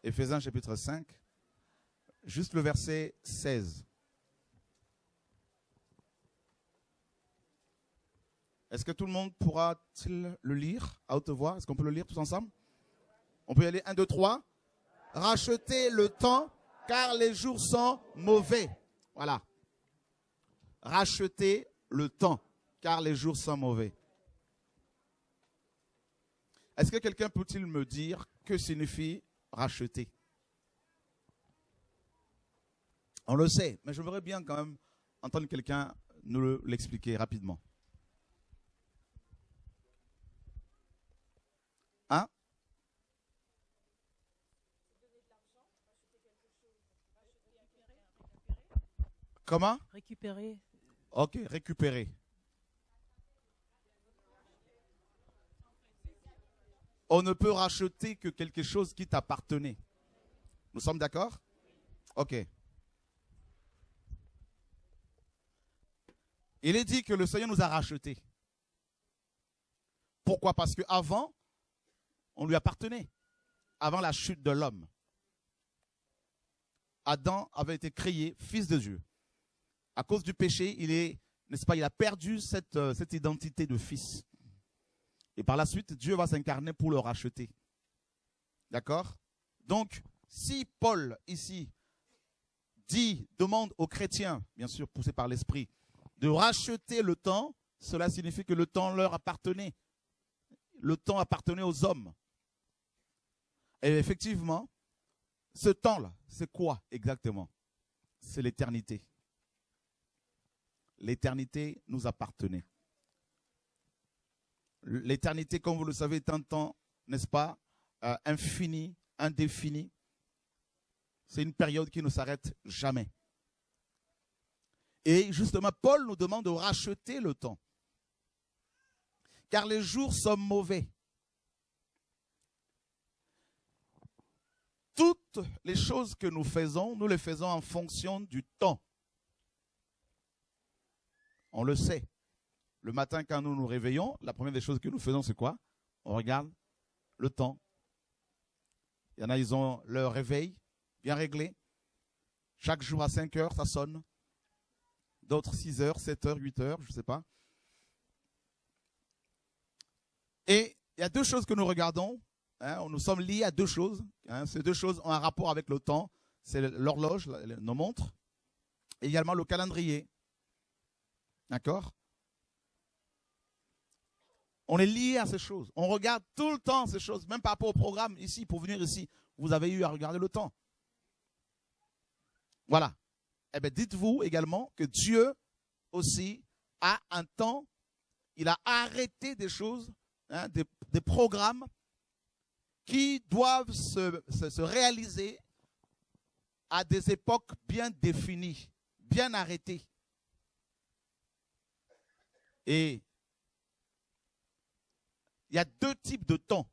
Éphésiens chapitre 5, juste le verset 16. Est-ce que tout le monde pourra-t-il le lire à haute voix? Est-ce qu'on peut le lire tous ensemble? On peut y aller 1, 2, 3. Rachetez le temps, car les jours sont mauvais. Voilà. Rachetez le temps, car les jours sont mauvais. Est-ce que quelqu'un peut-il me dire que signifie racheter? On le sait, mais j'aimerais bien quand même entendre quelqu'un nous l'expliquer rapidement. Hein? Comment? Récupérer. Ok, récupérer. On ne peut racheter que quelque chose qui t'appartenait. Nous sommes d'accord? Ok. Il est dit que le Seigneur nous a rachetés. Pourquoi? Parce qu'avant, on lui appartenait. Avant la chute de l'homme. Adam avait été créé fils de Dieu. À cause du péché, il a perdu cette identité de fils. Et par la suite, Dieu va s'incarner pour le racheter. D'accord? Donc, si Paul, ici, demande aux chrétiens, bien sûr poussés par l'Esprit, de racheter le temps, cela signifie que le temps leur appartenait. Le temps appartenait aux hommes. Et effectivement, ce temps-là, c'est quoi exactement? C'est l'éternité. L'éternité nous appartenait. L'éternité, comme vous le savez, est un temps, n'est-ce pas, infini, indéfini. C'est une période qui ne s'arrête jamais. Et justement, Paul nous demande de racheter le temps. Car les jours sont mauvais. Toutes les choses que nous les faisons en fonction du temps. On le sait. Le matin, quand nous nous réveillons, la première des choses que nous faisons, c'est quoi? On regarde le temps. Il y en a, ils ont leur réveil bien réglé. Chaque jour à 5 heures, ça sonne. D'autres 6 heures, 7 heures, 8 heures, je ne sais pas. Et il y a deux choses que nous regardons. Hein, nous sommes liés à deux choses. Hein, ces deux choses ont un rapport avec le temps. C'est l'horloge, nos montres, et également le calendrier. D'accord? On est lié à ces choses. On regarde tout le temps ces choses. Même par rapport au programme ici, pour venir ici, vous avez eu à regarder le temps. Voilà. Eh bien, dites-vous également que Dieu aussi a un temps. Il a arrêté des choses, hein, des programmes qui doivent se réaliser à des époques bien définies, bien arrêtées. Et il y a deux types de temps.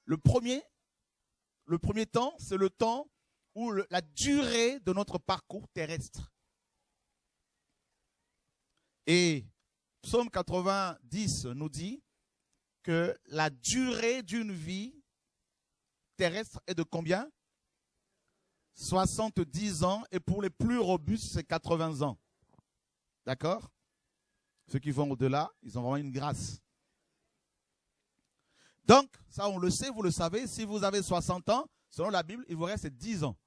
Le premier temps, c'est le temps où la durée de notre parcours terrestre. Et Psaume 90 nous dit que la durée d'une vie terrestre est de combien? 70 ans, et pour les plus robustes, c'est 80 ans. D'accord? Ceux qui vont au-delà, ils ont vraiment une grâce. Donc, ça on le sait, vous le savez, si vous avez 60 ans, selon la Bible, il vous reste 10 ans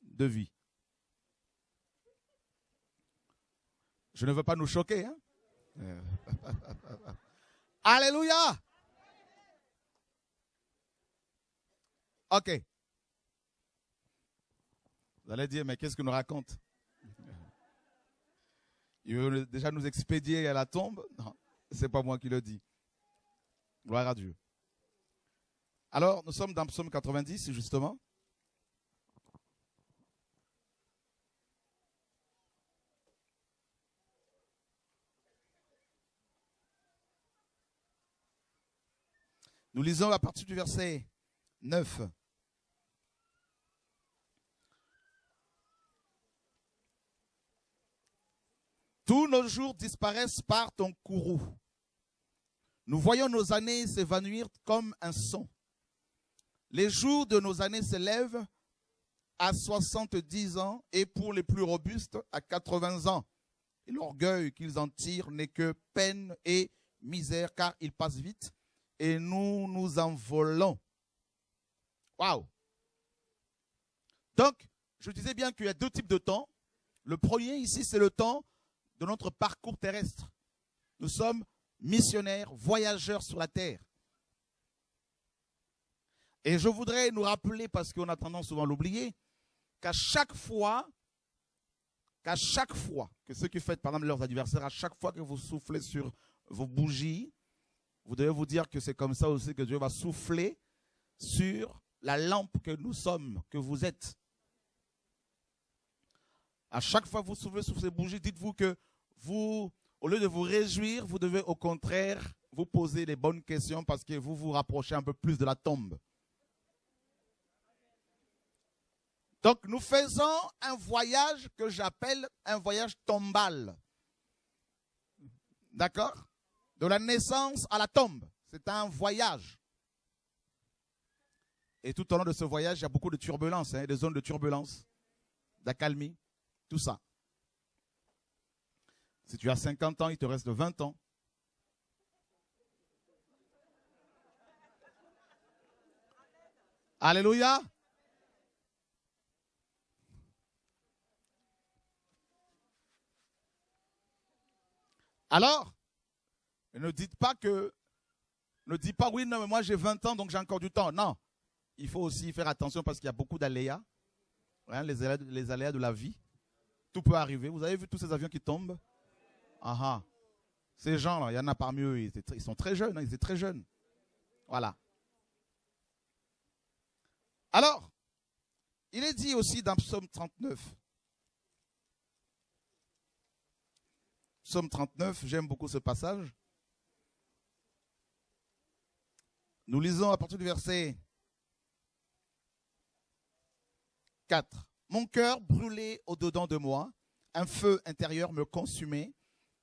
de vie. Je ne veux pas nous choquer, hein? Alléluia! Ok. Vous allez dire, mais qu'est-ce qu'il nous raconte? Il veut déjà nous expédier à la tombe? Non, c'est pas moi qui le dis. Gloire à Dieu. Alors, nous sommes dans Psaume 90, justement. Nous lisons à partir du verset 9. Tous nos jours disparaissent par ton courroux. Nous voyons nos années s'évanouir comme un son. Les jours de nos années s'élèvent à 70 ans et pour les plus robustes à 80 ans. Et l'orgueil qu'ils en tirent n'est que peine et misère car ils passent vite et nous nous envolons. Waouh! Donc, je disais bien qu'il y a deux types de temps. Le premier ici, c'est le temps de notre parcours terrestre. Nous sommes missionnaires, voyageurs sur la terre. Et je voudrais nous rappeler, parce qu'on a tendance souvent à l'oublier, qu'à chaque fois que ceux qui fêtent par exemple leurs anniversaires, à chaque fois que vous soufflez sur vos bougies, vous devez vous dire que c'est comme ça aussi que Dieu va souffler sur la lampe que nous sommes, que vous êtes. À chaque fois que vous soufflez sur ces bougies, dites-vous que vous, au lieu de vous réjouir, vous devez au contraire vous poser les bonnes questions parce que vous vous rapprochez un peu plus de la tombe. Donc, nous faisons un voyage que j'appelle un voyage tombal. D'accord? De la naissance à la tombe. C'est un voyage. Et tout au long de ce voyage, il y a beaucoup de turbulences, des zones de turbulence, d'accalmie, tout ça. Si tu as 50 ans, il te reste 20 ans. Alléluia. Alors, ne dites pas oui, non, mais moi j'ai 20 ans, donc j'ai encore du temps. Non, il faut aussi faire attention parce qu'il y a beaucoup d'aléas, hein, les aléas de la vie. Tout peut arriver. Vous avez vu tous ces avions qui tombent? Ah, ces gens-là, il y en a parmi eux, ils sont très jeunes, hein, ils étaient très jeunes. Voilà. Alors, il est dit aussi dans Psaume 39. Psaume 39, j'aime beaucoup ce passage. Nous lisons à partir du verset 4. Mon cœur brûlait au-dedans de moi, un feu intérieur me consumait,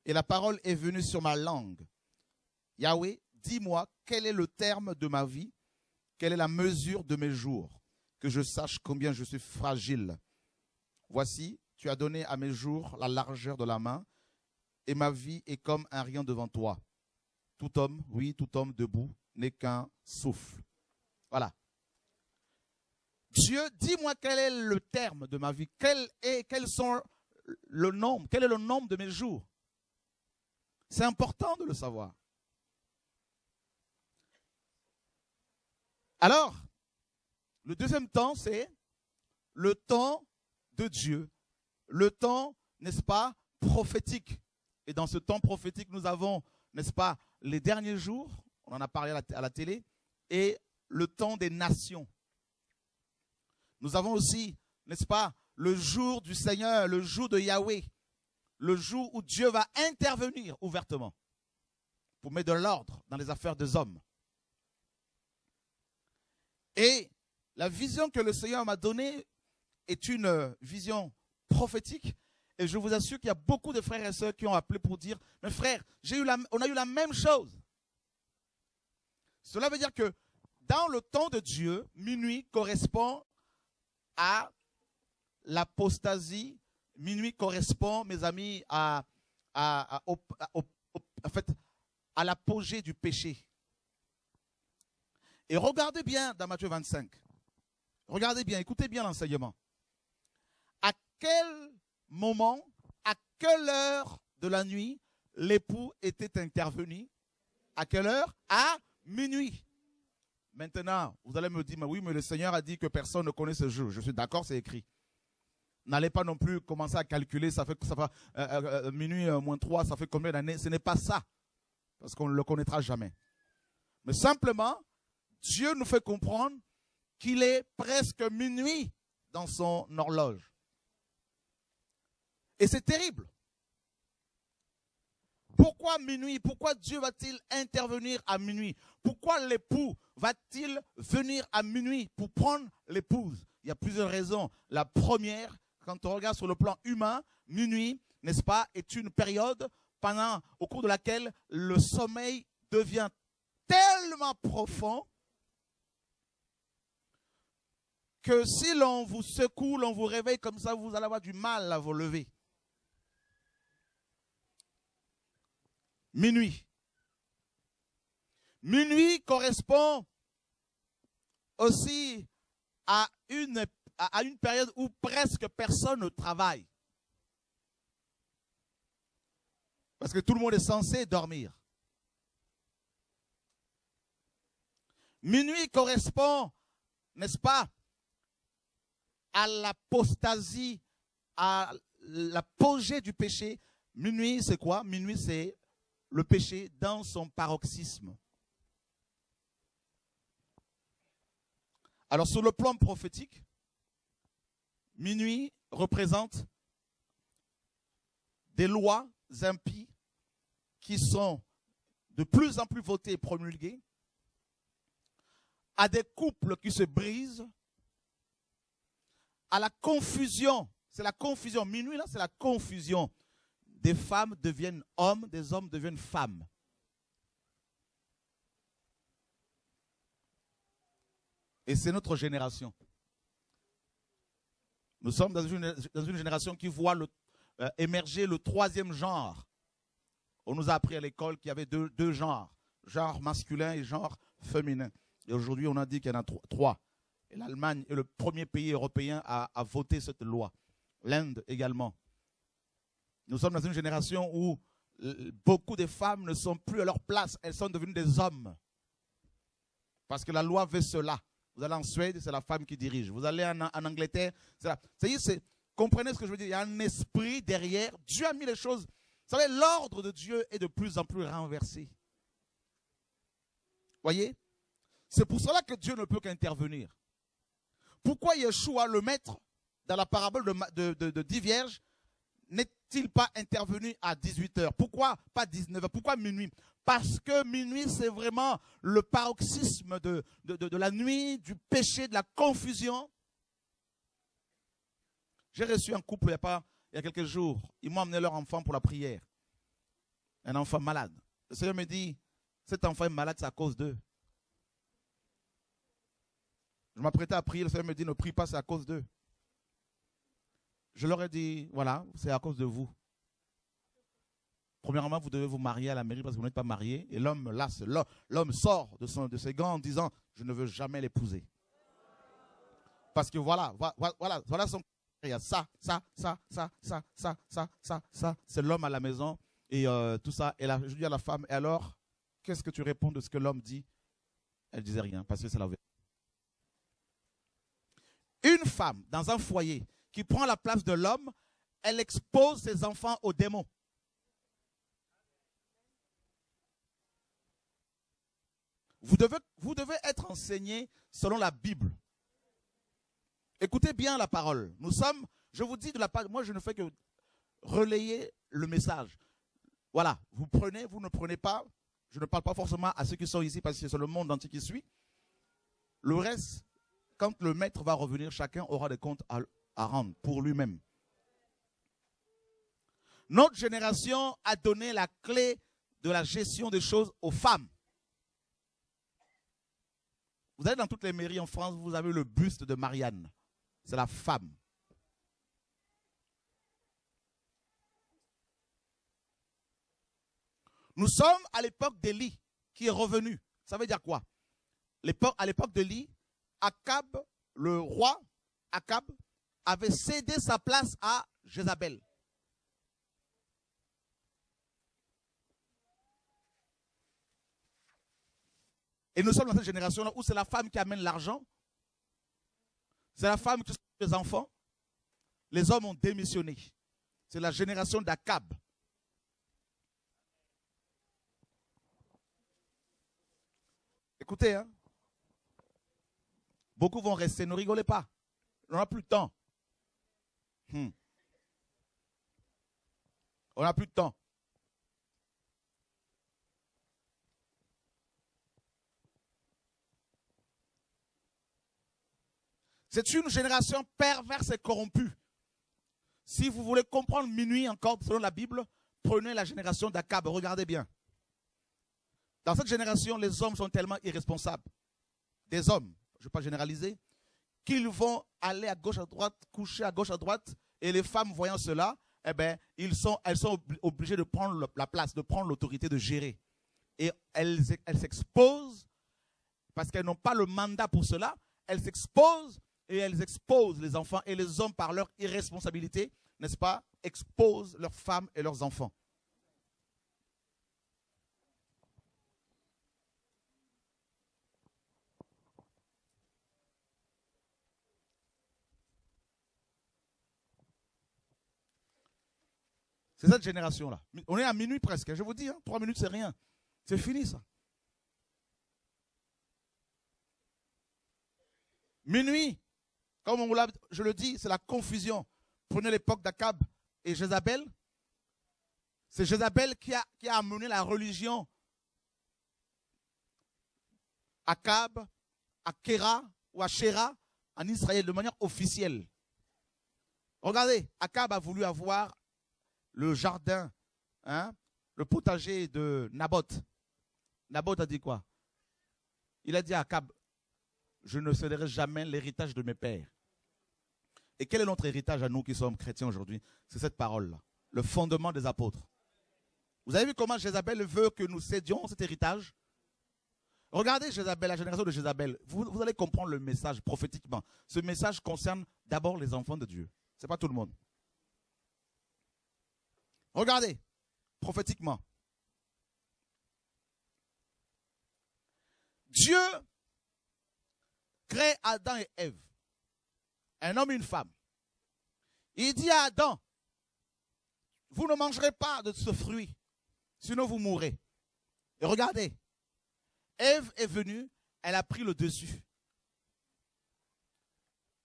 et la parole est venue sur ma langue. Yahweh, dis-moi, quel est le terme de ma vie? Quelle est la mesure de mes jours? Que je sache combien je suis fragile. Voici, tu as donné à mes jours la largeur de la main, et ma vie est comme un rien devant toi. Tout homme, oui, tout homme debout n'est qu'un souffle. Voilà. Dieu, dis-moi quel est le terme de ma vie, quel est le nombre de mes jours. C'est important de le savoir. Alors, le deuxième temps, c'est le temps de Dieu. Le temps, n'est-ce pas, prophétique. Et dans ce temps prophétique, nous avons, n'est-ce pas, les derniers jours, on en a parlé à la télé, et le temps des nations. Nous avons aussi, n'est-ce pas, le jour du Seigneur, le jour de Yahweh, le jour où Dieu va intervenir ouvertement pour mettre de l'ordre dans les affaires des hommes. Et la vision que le Seigneur m'a donnée est une vision prophétique. Et je vous assure qu'il y a beaucoup de frères et sœurs qui ont appelé pour dire, mes frères, on a eu la même chose. Cela veut dire que dans le temps de Dieu, minuit correspond à l'apostasie. Minuit correspond, mes amis, en fait, à l'apogée du péché. Et regardez bien dans Matthieu 25. Regardez bien, écoutez bien l'enseignement. À quel moment, à quelle heure de la nuit l'époux était intervenu? À quelle heure? À minuit. Maintenant, vous allez me dire, mais oui, mais le Seigneur a dit que personne ne connaît ce jour. Je suis d'accord, c'est écrit. N'allez pas non plus commencer à calculer, ça fait minuit moins 3, ça fait combien d'années? Ce n'est pas ça, parce qu'on ne le connaîtra jamais. Mais simplement, Dieu nous fait comprendre qu'il est presque minuit dans son horloge. Et c'est terrible. Pourquoi minuit? Pourquoi Dieu va-t-il intervenir à minuit? Pourquoi l'époux va-t-il venir à minuit pour prendre l'épouse? Il y a plusieurs raisons. La première, quand on regarde sur le plan humain, minuit, n'est-ce pas, est une période au cours de laquelle le sommeil devient tellement profond que si l'on vous secoue, l'on vous réveille comme ça, vous allez avoir du mal à vous lever. Minuit. Minuit correspond aussi à une période où presque personne ne travaille. Parce que tout le monde est censé dormir. Minuit correspond, n'est-ce pas, à l'apostasie, à l'apogée du péché. Minuit, c'est quoi? Minuit, c'est le péché dans son paroxysme. Alors, sur le plan prophétique, minuit représente des lois impies qui sont de plus en plus votées et promulguées, à des couples qui se brisent, à la confusion. C'est la confusion. Minuit, là, c'est la confusion. Des femmes deviennent hommes, des hommes deviennent femmes. Et c'est notre génération. Nous sommes dans une génération qui voit émerger le troisième genre. On nous a appris à l'école qu'il y avait deux genres, genre masculin et genre féminin. Et aujourd'hui, on a dit qu'il y en a trois. Et l'Allemagne est le premier pays européen à voter cette loi. L'Inde également. Nous sommes dans une génération où beaucoup de femmes ne sont plus à leur place. Elles sont devenues des hommes. Parce que la loi veut cela. Vous allez en Suède, c'est la femme qui dirige. Vous allez en Angleterre, c'est la... Comprenez ce que je veux dire? Il y a un esprit derrière. Dieu a mis les choses. Vous savez, l'ordre de Dieu est de plus en plus renversé. Voyez? C'est pour cela que Dieu ne peut qu'intervenir. Pourquoi Yeshua, le maître, dans la parabole de 10 vierges, n'est-il pas intervenu à 18h? Pourquoi pas 19h? Pourquoi minuit? Parce que minuit, c'est vraiment le paroxysme de la nuit, du péché, de la confusion. J'ai reçu un couple il y a quelques jours. Ils m'ont amené leur enfant pour la prière. Un enfant malade. Le Seigneur me dit, cet enfant est malade, c'est à cause d'eux. Je m'apprêtais à prier, le Seigneur me dit, ne prie pas, c'est à cause d'eux. Je leur ai dit, voilà, c'est à cause de vous. Premièrement, vous devez vous marier à la mairie parce que vous n'êtes pas marié. Et l'homme sort de ses gants en disant, je ne veux jamais l'épouser. Parce que voilà son... Il y a ça. C'est l'homme à la maison et tout ça. Et là, je dis à la femme, et alors, qu'est-ce que tu réponds de ce que l'homme dit? Elle disait rien parce que c'est la vérité. Une femme dans un foyer qui prend la place de l'homme, elle expose ses enfants aux démons. Vous devez être enseigné selon la Bible. Écoutez bien la parole. Je vous dis de la part, moi je ne fais que relayer le message. Voilà, vous prenez, vous ne prenez pas. Je ne parle pas forcément à ceux qui sont ici parce que c'est le monde entier qui suit. Le reste, quand le maître va revenir, chacun aura des comptes à rendre pour lui-même. Notre génération a donné la clé de la gestion des choses aux femmes. Vous allez dans toutes les mairies en France, vous avez le buste de Marianne. C'est la femme. Nous sommes à l'époque d'Élie qui est revenu. Ça veut dire quoi? À l'époque d'Élie, Akab, le roi Akab, avait cédé sa place à Jézabel. Et nous sommes dans cette génération-là où c'est la femme qui amène l'argent. C'est la femme qui s'occupe des enfants. Les hommes ont démissionné. C'est la génération d'Akab. Écoutez, hein. Beaucoup vont rester, ne rigolez pas. On n'a plus de temps. On n'a plus de temps. C'est une génération perverse et corrompue. Si vous voulez comprendre minuit encore selon la Bible, prenez la génération d'Akab. Regardez bien. Dans cette génération, les hommes sont tellement irresponsables. Des hommes, je ne vais pas généraliser, qu'ils vont aller à gauche, à droite, coucher à gauche, à droite, et les femmes voyant cela, eh ben, elles sont obligées de prendre la place, de prendre l'autorité de gérer. Et elles s'exposent, parce qu'elles n'ont pas le mandat pour cela, elles s'exposent et elles exposent les enfants et les hommes par leur irresponsabilité, n'est-ce pas, exposent leurs femmes et leurs enfants. C'est cette génération-là. On est à minuit presque, je vous dis, 3 minutes c'est rien. C'est fini ça. Minuit, comme je le dis, c'est la confusion. Prenez l'époque d'Akab et Jézabel. C'est Jézabel qui a amené la religion. Akab, à Kéra ou à Shéra en Israël de manière officielle. Regardez, Akab a voulu avoir le jardin, le potager de Naboth. Naboth a dit quoi? Il a dit à Akab, je ne céderai jamais l'héritage de mes pères. Et quel est notre héritage à nous qui sommes chrétiens aujourd'hui? C'est cette parole-là, le fondement des apôtres. Vous avez vu comment Jézabel veut que nous cédions cet héritage? Regardez Jézabel, la génération de Jézabel. Vous allez comprendre le message prophétiquement. Ce message concerne d'abord les enfants de Dieu. Ce n'est pas tout le monde. Regardez, prophétiquement. Dieu crée Adam et Ève, un homme et une femme. Il dit à Adam, vous ne mangerez pas de ce fruit, sinon vous mourrez. Et regardez, Ève est venue, elle a pris le dessus.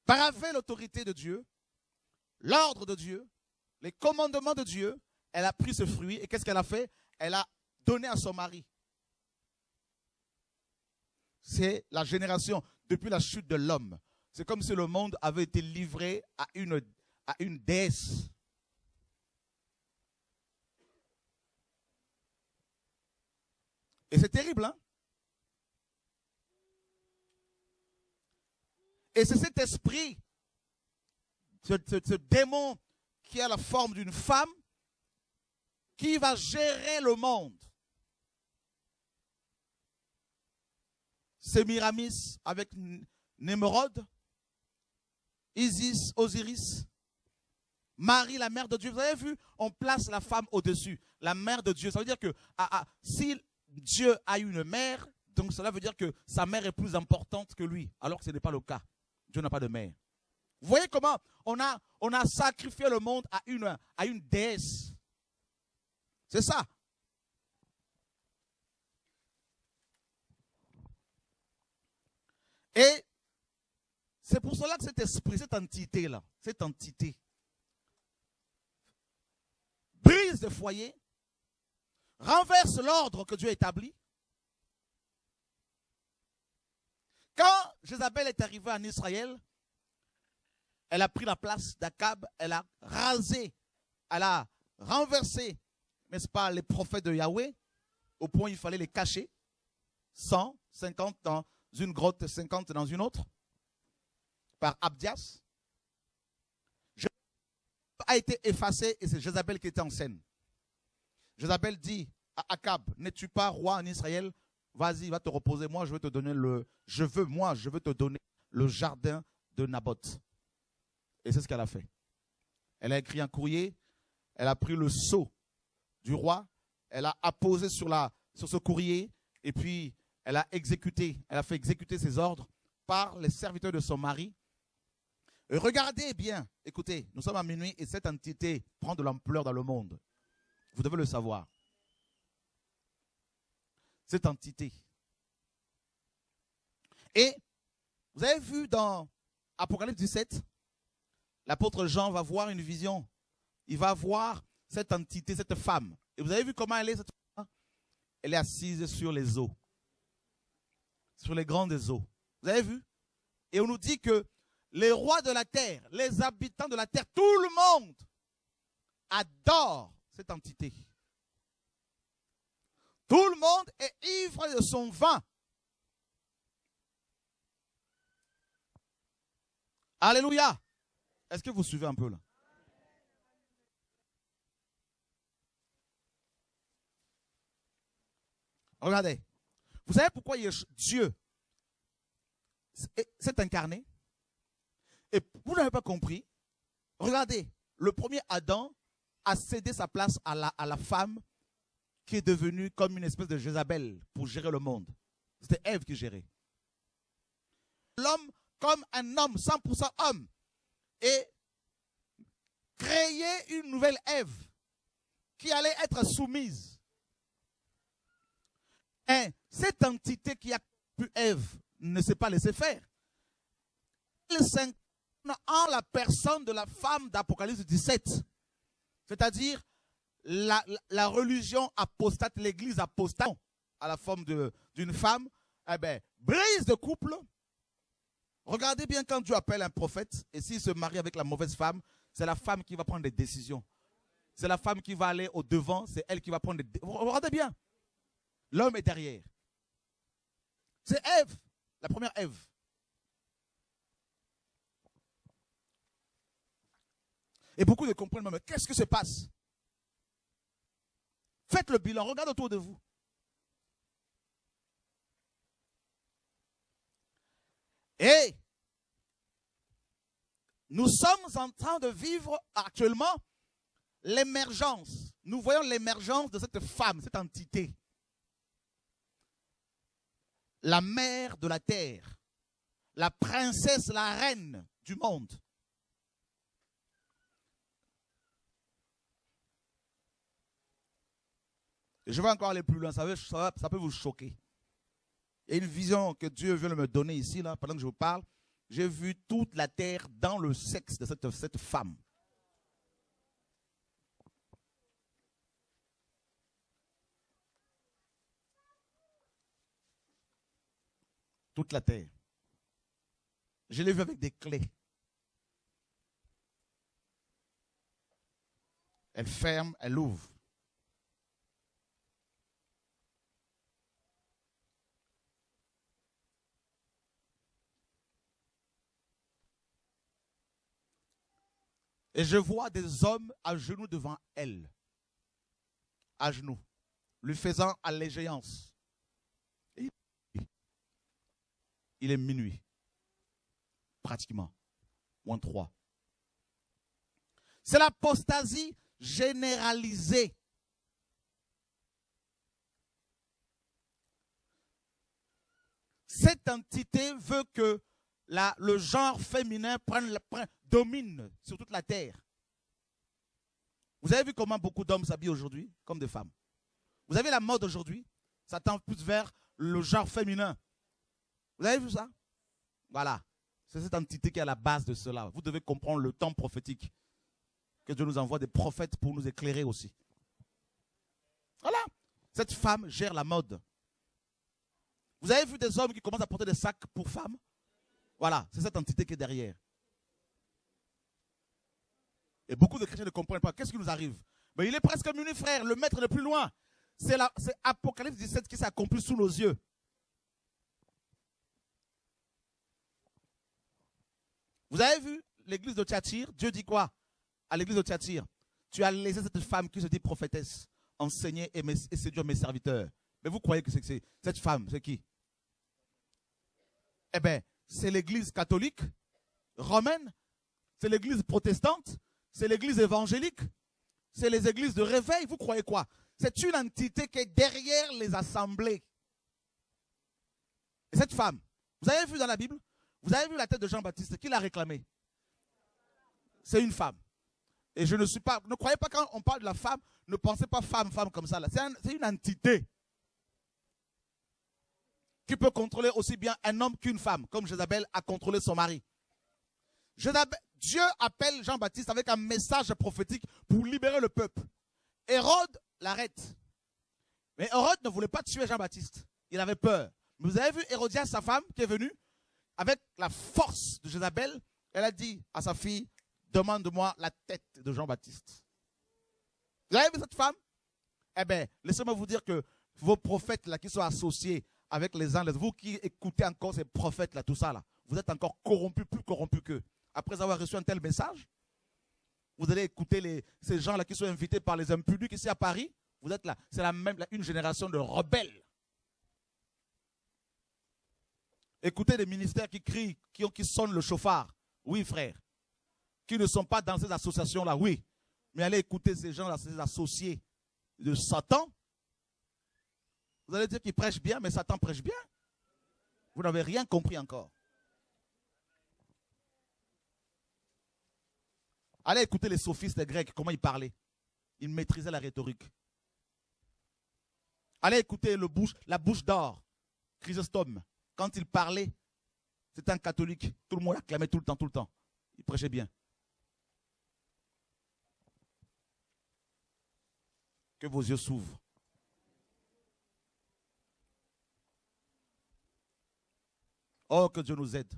Bravé l'autorité de Dieu, l'ordre de Dieu, les commandements de Dieu, elle a pris ce fruit et qu'est-ce qu'elle a fait? Elle a donné à son mari. C'est la génération depuis la chute de l'homme. C'est comme si le monde avait été livré à une déesse. Et c'est terrible, hein? Et c'est cet esprit, ce démon qui a la forme d'une femme, qui va gérer le monde. Sémiramis avec Némérode, Isis, Osiris, Marie, la mère de Dieu. Vous avez vu, on place la femme au-dessus, la mère de Dieu. Ça veut dire que si Dieu a une mère, donc cela veut dire que sa mère est plus importante que lui, alors que ce n'est pas le cas. Dieu n'a pas de mère. Vous voyez comment on a sacrifié le monde à une déesse. C'est ça. Et c'est pour cela que cet esprit, cette entité-là, cette entité, brise le foyer, renverse l'ordre que Dieu a établi. Quand Jézabel est arrivée en Israël, elle a pris la place d'Akab, elle a rasé, elle a renversé, n'est-ce pas, les prophètes de Yahweh, au point où il fallait les cacher, 100, 50 dans une grotte, 50 dans une autre, par Abdias. Jézabel a été effacé et c'est Jézabel qui était en scène. Jézabel dit à Akab, n'es-tu pas roi en Israël? Vas-y, va te reposer. Moi, je veux te donner je veux te donner le jardin de Naboth. Et c'est ce qu'elle a fait. Elle a écrit un courrier, elle a pris le sceau du roi, elle a apposé sur ce courrier, et puis elle a fait exécuter ses ordres par les serviteurs de son mari. Et regardez bien, écoutez, nous sommes à minuit et cette entité prend de l'ampleur dans le monde. Vous devez le savoir. Cette entité. Et vous avez vu dans Apocalypse 17, l'apôtre Jean va voir une vision. Il va voir cette entité, cette femme. Et vous avez vu comment elle est, cette femme? Elle est assise sur les eaux. Sur les grandes eaux. Vous avez vu? Et on nous dit que les rois de la terre, les habitants de la terre, tout le monde adore cette entité. Tout le monde est ivre de son vin. Alléluia. Est-ce que vous suivez un peu là? Regardez. Vous savez pourquoi Dieu s'est incarné? Et vous n'avez pas compris. Regardez, le premier Adam a cédé sa place à la femme qui est devenue comme une espèce de Jézabel pour gérer le monde. C'était Ève qui gérait. L'homme comme un homme, 100% homme, et créer une nouvelle Ève qui allait être soumise. Et cette entité qui a pu Ève ne s'est pas laissée faire. Elle s'incarne en la personne de la femme d'Apocalypse 17. C'est-à-dire la religion apostate, l'église apostate à la forme d'une femme, eh bien, brise de couple. Regardez bien quand Dieu appelle un prophète, et s'il se marie avec la mauvaise femme, c'est la femme qui va prendre des décisions. C'est la femme qui va aller au devant, c'est elle qui va prendre des décisions. Regardez bien. L'homme est derrière. C'est Ève, la première Ève. Et beaucoup ne comprennent pas, mais qu'est-ce qui se passe? Faites le bilan, regardez autour de vous. Et nous sommes en train de vivre actuellement l'émergence. Nous voyons l'émergence de cette femme, cette entité. La mère de la terre, la princesse, la reine du monde. Et je vais encore aller plus loin, ça peut vous choquer. Il y a une vision que Dieu vient de me donner ici, là, pendant que je vous parle. J'ai vu toute la terre dans le sexe de cette femme. Toute la terre. Je l'ai vu avec des clés. Elle ferme, elle ouvre. Et je vois des hommes à genoux devant elle. À genoux. Lui faisant allégeance. Il est minuit. Pratiquement. Moins 3. C'est l'apostasie généralisée. Cette entité veut que le genre féminin domine sur toute la terre. Vous avez vu comment beaucoup d'hommes s'habillent aujourd'hui, comme des femmes? Vous avez la mode aujourd'hui, ça tend plus vers le genre féminin. Vous avez vu ça? Voilà. C'est cette entité qui est à la base de cela. Vous devez comprendre le temps prophétique. Que Dieu nous envoie des prophètes pour nous éclairer aussi. Voilà. Cette femme gère la mode. Vous avez vu des hommes qui commencent à porter des sacs pour femmes? Voilà, c'est cette entité qui est derrière. Et beaucoup de chrétiens ne comprennent pas. Qu'est-ce qui nous arrive? Mais il est presque minuit, frère. Le maître est plus loin. C'est Apocalypse 17 qui s'est accompli sous nos yeux. Vous avez vu l'église de Thyatire? Dieu dit quoi à l'église de Thyatire? Tu as laissé cette femme qui se dit prophétesse enseigner et séduire mes serviteurs. Mais vous croyez que c'est cette femme, c'est qui? Eh bien, c'est l'église catholique, romaine, c'est l'église protestante, c'est l'église évangélique, c'est les églises de réveil. Vous croyez quoi? C'est une entité qui est derrière les assemblées. Et cette femme, vous avez vu dans la Bible? Vous avez vu la tête de Jean-Baptiste? Qui l'a réclamé? C'est une femme. Et je ne suis pas, ne croyez pas quand on parle de la femme, ne pensez pas femme comme ça. C'est une entité qui peut contrôler aussi bien un homme qu'une femme, comme Jézabel a contrôlé son mari. Dieu appelle Jean-Baptiste avec un message prophétique pour libérer le peuple. Hérode l'arrête. Mais Hérode ne voulait pas tuer Jean-Baptiste. Il avait peur. Mais vous avez vu Hérodias, sa femme, qui est venue avec la force de Jézabel. Elle a dit à sa fille, demande-moi la tête de Jean-Baptiste. Vous avez vu cette femme? Eh bien, laissez-moi vous dire que vos prophètes là, qui sont associés avec les uns, vous qui écoutez encore ces prophètes là, tout ça là, vous êtes encore corrompus, plus corrompus qu'eux. après avoir reçu un tel message. Vous allez écouter ces gens-là qui sont invités par les impudiques ici à Paris. Vous êtes là. C'est une génération de rebelles. Écoutez les ministères qui crient, qui sonnent le chauffard. Oui, frère. Qui ne sont pas dans ces associations-là, oui. Mais allez écouter ces gens-là, ces associés de Satan. Vous allez dire qu'ils prêchent bien, mais Satan prêche bien. Vous n'avez rien compris encore. Allez écouter les sophistes grecs, comment ils parlaient. Ils maîtrisaient la rhétorique. Allez écouter la bouche d'or, Chrysostome. Quand il parlait, c'était un catholique. Tout le monde acclamait tout le temps, tout le temps. Il prêchait bien. Que vos yeux s'ouvrent. Oh, que Dieu nous aide.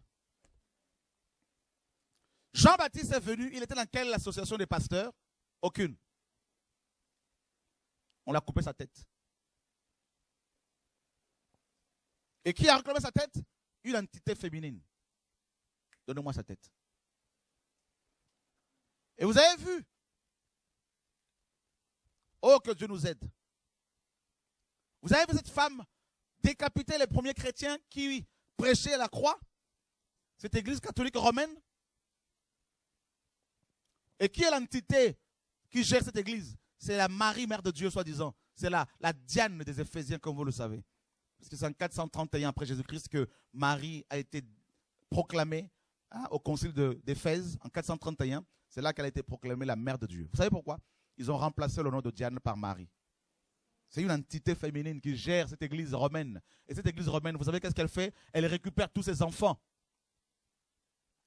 Jean-Baptiste est venu, il était dans quelle association des pasteurs? Aucune. On l'a coupé sa tête. Et qui a réclamé sa tête? Une entité féminine. Donnez-moi sa tête. Et vous avez vu? Oh, que Dieu nous aide. Vous avez vu cette femme décapiter les premiers chrétiens qui prêchaient la croix? Cette église catholique romaine? Et qui est l'entité qui gère cette église? C'est la Marie, mère de Dieu, soi-disant. C'est la Diane des Éphésiens, comme vous le savez. Parce que c'est en 431 après Jésus-Christ que Marie a été proclamée au concile d'Éphèse, en 431. C'est là qu'elle a été proclamée la mère de Dieu. Vous savez pourquoi? Ils ont remplacé le nom de Diane par Marie. C'est une entité féminine qui gère cette église romaine. Et cette église romaine, vous savez qu'est-ce qu'elle fait? Elle récupère tous ses enfants.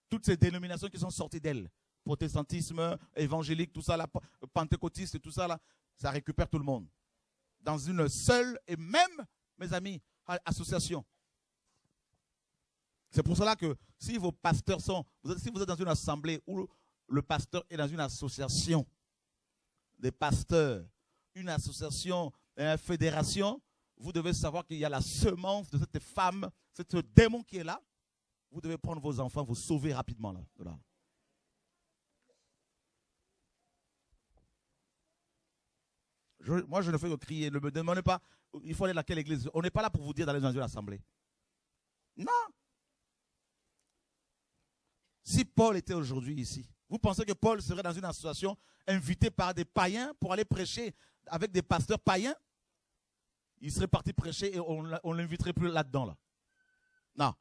Toutes ces dénominations qui sont sorties d'elle. Protestantisme, évangélique, tout ça, là, pentecôtiste, tout ça, là, ça récupère tout le monde. Dans une seule et même, mes amis, association. C'est pour cela que si vos pasteurs si vous êtes dans une assemblée où le pasteur est dans une association des pasteurs, une association, une fédération, vous devez savoir qu'il y a la semence de cette femme, ce démon qui est là. Vous devez prendre vos enfants, vous sauver rapidement là. De là. Moi, je ne fais que crier. Ne me demandez pas, il faut aller dans quelle église. On n'est pas là pour vous dire d'aller dans une assemblée. Non. Si Paul était aujourd'hui ici, vous pensez que Paul serait dans une association invité par des païens pour aller prêcher avec des pasteurs païens? Il serait parti prêcher et on ne l'inviterait plus là-dedans. Là. Non.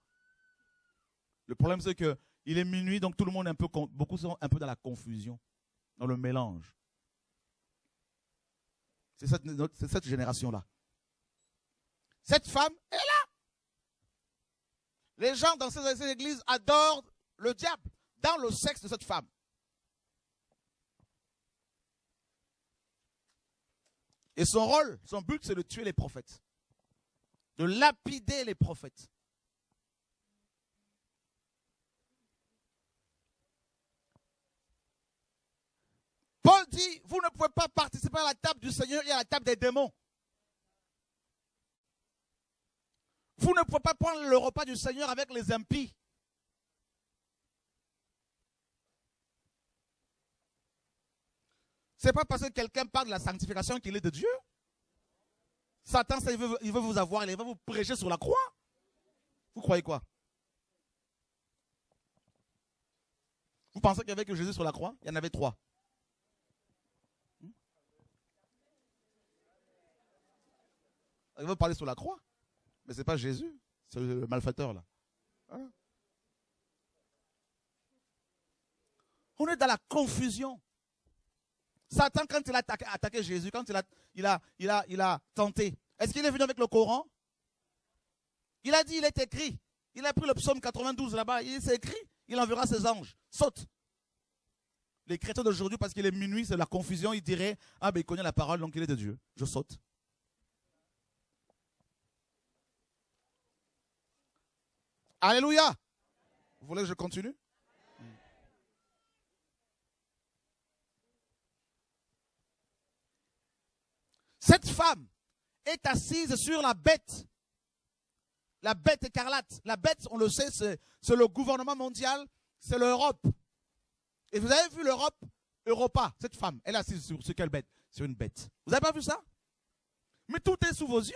Le problème, c'est qu'il est minuit, donc tout le monde beaucoup sont un peu dans la confusion, dans le mélange. C'est cette génération-là. Cette femme est là. Les gens dans ces églises adorent le diable dans le sexe de cette femme. Et son rôle, son but, c'est de tuer les prophètes. De lapider les prophètes. Paul dit, vous ne pouvez pas participer à la table du Seigneur et à la table des démons. Vous ne pouvez pas prendre le repas du Seigneur avec les impies. Ce n'est pas parce que quelqu'un parle de la sanctification qu'il est de Dieu. Satan, il veut vous avoir, il va vous prêcher sur la croix. Vous croyez quoi? Vous pensez qu'il y avait que Jésus sur la croix? Il y en avait 3. Il veut parler sur la croix. Mais ce n'est pas Jésus, c'est le malfaiteur là. Hein? On est dans la confusion. Satan, quand il a attaqué Jésus, quand il a tenté, est-ce qu'il est venu avec le Coran? Il a dit, il est écrit. Il a pris le psaume 92 là-bas, il s'est écrit, il enverra ses anges. Saute. Les chrétiens d'aujourd'hui, parce qu'il est minuit, c'est la confusion, ils diraient, ah ben il connaît la parole, donc il est de Dieu. Je saute. Alléluia. Vous voulez que je continue? Cette femme est assise sur la bête écarlate. La bête, on le sait, c'est le gouvernement mondial, c'est l'Europe, Et vous avez vu l'Europe, Europa, cette femme, elle est assise sur quelle bête? Sur une bête. Vous n'avez pas vu ça? Mais tout est sous vos yeux.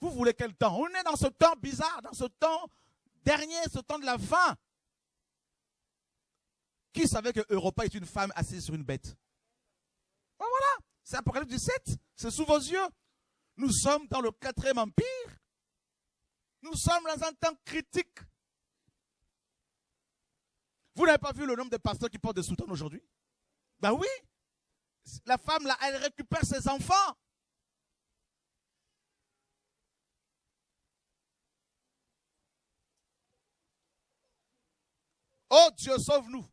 Vous voulez quel temps? On est dans ce temps bizarre, dans ce temps dernier, ce temps de la fin. Qui savait que Europa est une femme assise sur une bête? Ben voilà, c'est Apocalypse 17, c'est sous vos yeux. Nous sommes dans le 4e empire. Nous sommes dans un temps critique. Vous n'avez pas vu le nombre de pasteurs qui portent des soutanes aujourd'hui? Ben oui. La femme, là, elle récupère ses enfants. Oh Dieu, sauve-nous.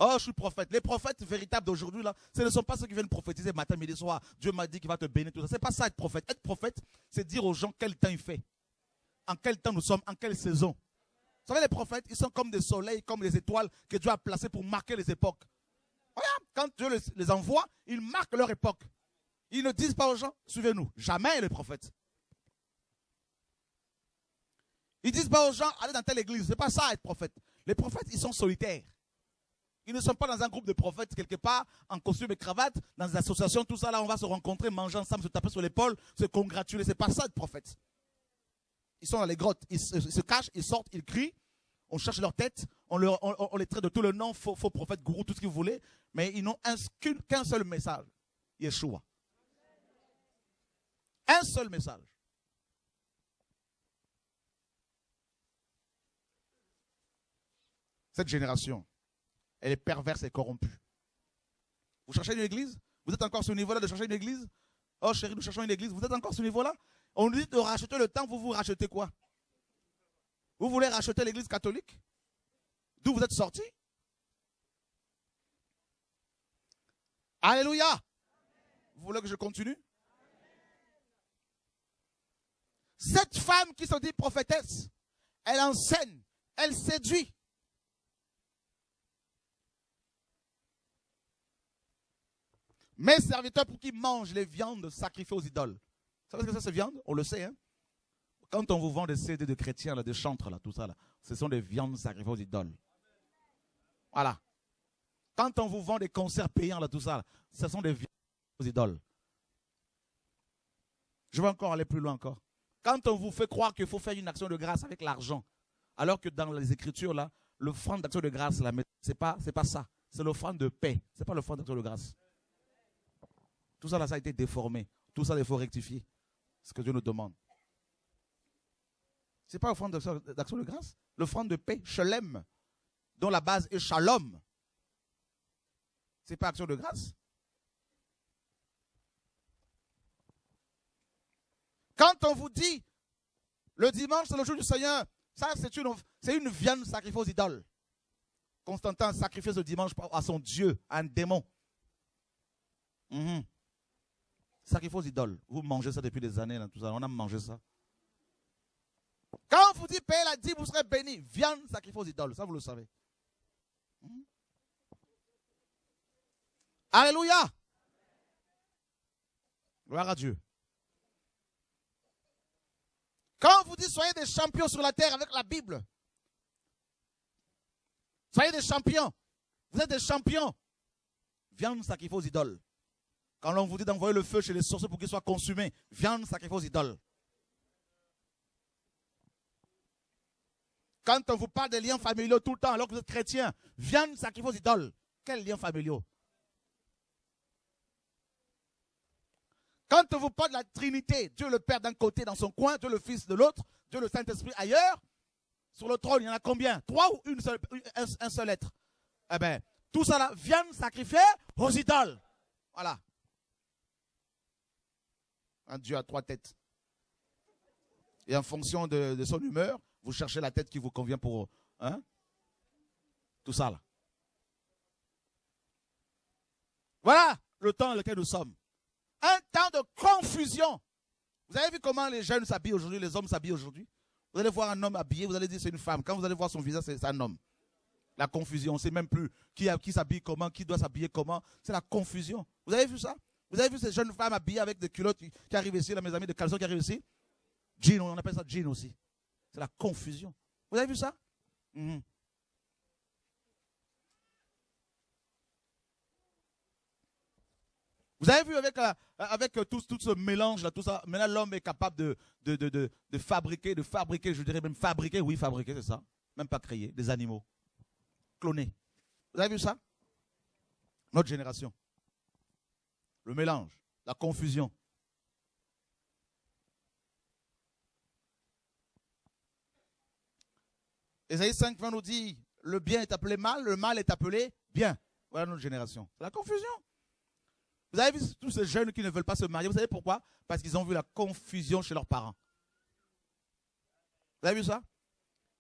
Oh, je suis prophète. Les prophètes véritables d'aujourd'hui, là, ce ne sont pas ceux qui viennent prophétiser matin, midi, soir. Dieu m'a dit qu'il va te bénir, tout ça. Ce n'est pas ça être prophète. Être prophète, c'est dire aux gens quel temps il fait. En quel temps nous sommes, en quelle saison. Vous savez, les prophètes, ils sont comme des soleils, comme des étoiles que Dieu a placées pour marquer les époques. Regarde, quand Dieu les envoie, ils marquent leur époque. Ils ne disent pas aux gens, suivez-nous. Jamais les prophètes. Ils ne disent pas aux gens, allez dans telle église. Ce n'est pas ça être prophète. Les prophètes, ils sont solitaires. Ils ne sont pas dans un groupe de prophètes quelque part, en costume et cravate, dans des associations, tout ça, là, on va se rencontrer, manger ensemble, se taper sur l'épaule, se congratuler. Ce n'est pas ça être prophète. Ils sont dans les grottes, ils se cachent, ils sortent, ils crient, on cherche leur tête, on les traite de tout le nom, faux prophète, gourou, tout ce que vous voulez, mais ils n'ont qu'un seul message, Yeshua. Un seul message. Cette génération, elle est perverse et corrompue. Vous cherchez une église? Vous êtes encore sur ce niveau-là de chercher une église? Oh chérie, nous cherchons une église. Vous êtes encore sur ce niveau-là? On nous dit de racheter le temps, vous rachetez quoi? Vous voulez racheter l'église catholique? D'où vous êtes sortis? Alléluia! Vous voulez que je continue? Cette femme qui se dit prophétesse, elle enseigne, elle séduit. Mes serviteurs pour qu'ils mangent les viandes sacrifiées aux idoles. Vous savez ce que c'est, ces viandes? On le sait, hein? Quand on vous vend des CD de chrétiens, là, des chantres, là, tout ça, là, ce sont des viandes sacrifiées aux idoles. Voilà. Quand on vous vend des concerts payants, là, tout ça, là, ce sont des viandes aux idoles. Je vais encore aller plus loin encore. Quand on vous fait croire qu'il faut faire une action de grâce avec l'argent, alors que dans les Écritures, là, l'offrande d'action de grâce, là, c'est pas ça. C'est l'offrande de paix. Ce n'est pas l'offrande d'action de grâce. Tout ça, là, ça a été déformé. Tout ça, il faut rectifier. Ce que Dieu nous demande. Ce n'est pas l'offrande d'action de grâce. L'offrande de paix, shalem, dont la base est shalom. Ce n'est pas action de grâce. Quand on vous dit, le dimanche, c'est le jour du Seigneur, ça, c'est une viande sacrifiée aux idoles. Constantin sacrifiait ce dimanche à son Dieu, à un démon. Sacrifice aux idoles. Vous mangez ça depuis des années, là, tout ça. On a mangé ça. Quand on vous dit payer la dîme, vous serez béni. Viande, sacrifice aux idoles. Ça, vous le savez. Alléluia. Gloire à Dieu. Quand on vous dit soyez des champions sur la terre avec la Bible. Soyez des champions. Vous êtes des champions. Viande, sacrifice aux idoles. Quand on vous dit d'envoyer le feu chez les sorciers pour qu'ils soient consumés, viande sacrifiée aux idoles. Quand on vous parle des liens familiaux tout le temps alors que vous êtes chrétien, viande sacrifiée aux idoles. Quels liens familiaux? Quand on vous parle de la Trinité, Dieu le Père d'un côté dans son coin, Dieu le Fils de l'autre, Dieu le Saint-Esprit ailleurs, sur le trône, il y en a combien? 3 ou un seul être? Eh bien, tout ça là, viande sacrifiée aux idoles. Voilà. Un Dieu a 3 têtes. Et en fonction de son humeur, vous cherchez la tête qui vous convient pour... Hein? Tout ça là. Voilà le temps dans lequel nous sommes. Un temps de confusion. Vous avez vu comment les jeunes s'habillent aujourd'hui, les hommes s'habillent aujourd'hui? Vous allez voir un homme habillé, vous allez dire c'est une femme. Quand vous allez voir son visage, c'est un homme. La confusion, on ne sait même plus qui s'habille comment, qui doit s'habiller comment. C'est la confusion. Vous avez vu ça? Vous avez vu ces jeunes femmes habillées avec des culottes qui arrivent ici, là, mes amis, des caleçons qui arrivent ici? Djinn, on appelle ça djinn aussi. C'est la confusion. Vous avez vu ça? Mhm. Vous avez vu avec tout ce mélange, là, tout ça, maintenant l'homme est capable de fabriquer, je dirais même fabriquer, oui, fabriquer, c'est ça. Même pas créer, des animaux. Clonés. Vous avez vu ça? Notre génération. Le mélange, la confusion. Ésaïe 5:20 nous dit, le bien est appelé mal, le mal est appelé bien. Voilà notre génération. C'est la confusion. Vous avez vu tous ces jeunes qui ne veulent pas se marier. Vous savez pourquoi? Parce qu'ils ont vu la confusion chez leurs parents. Vous avez vu ça?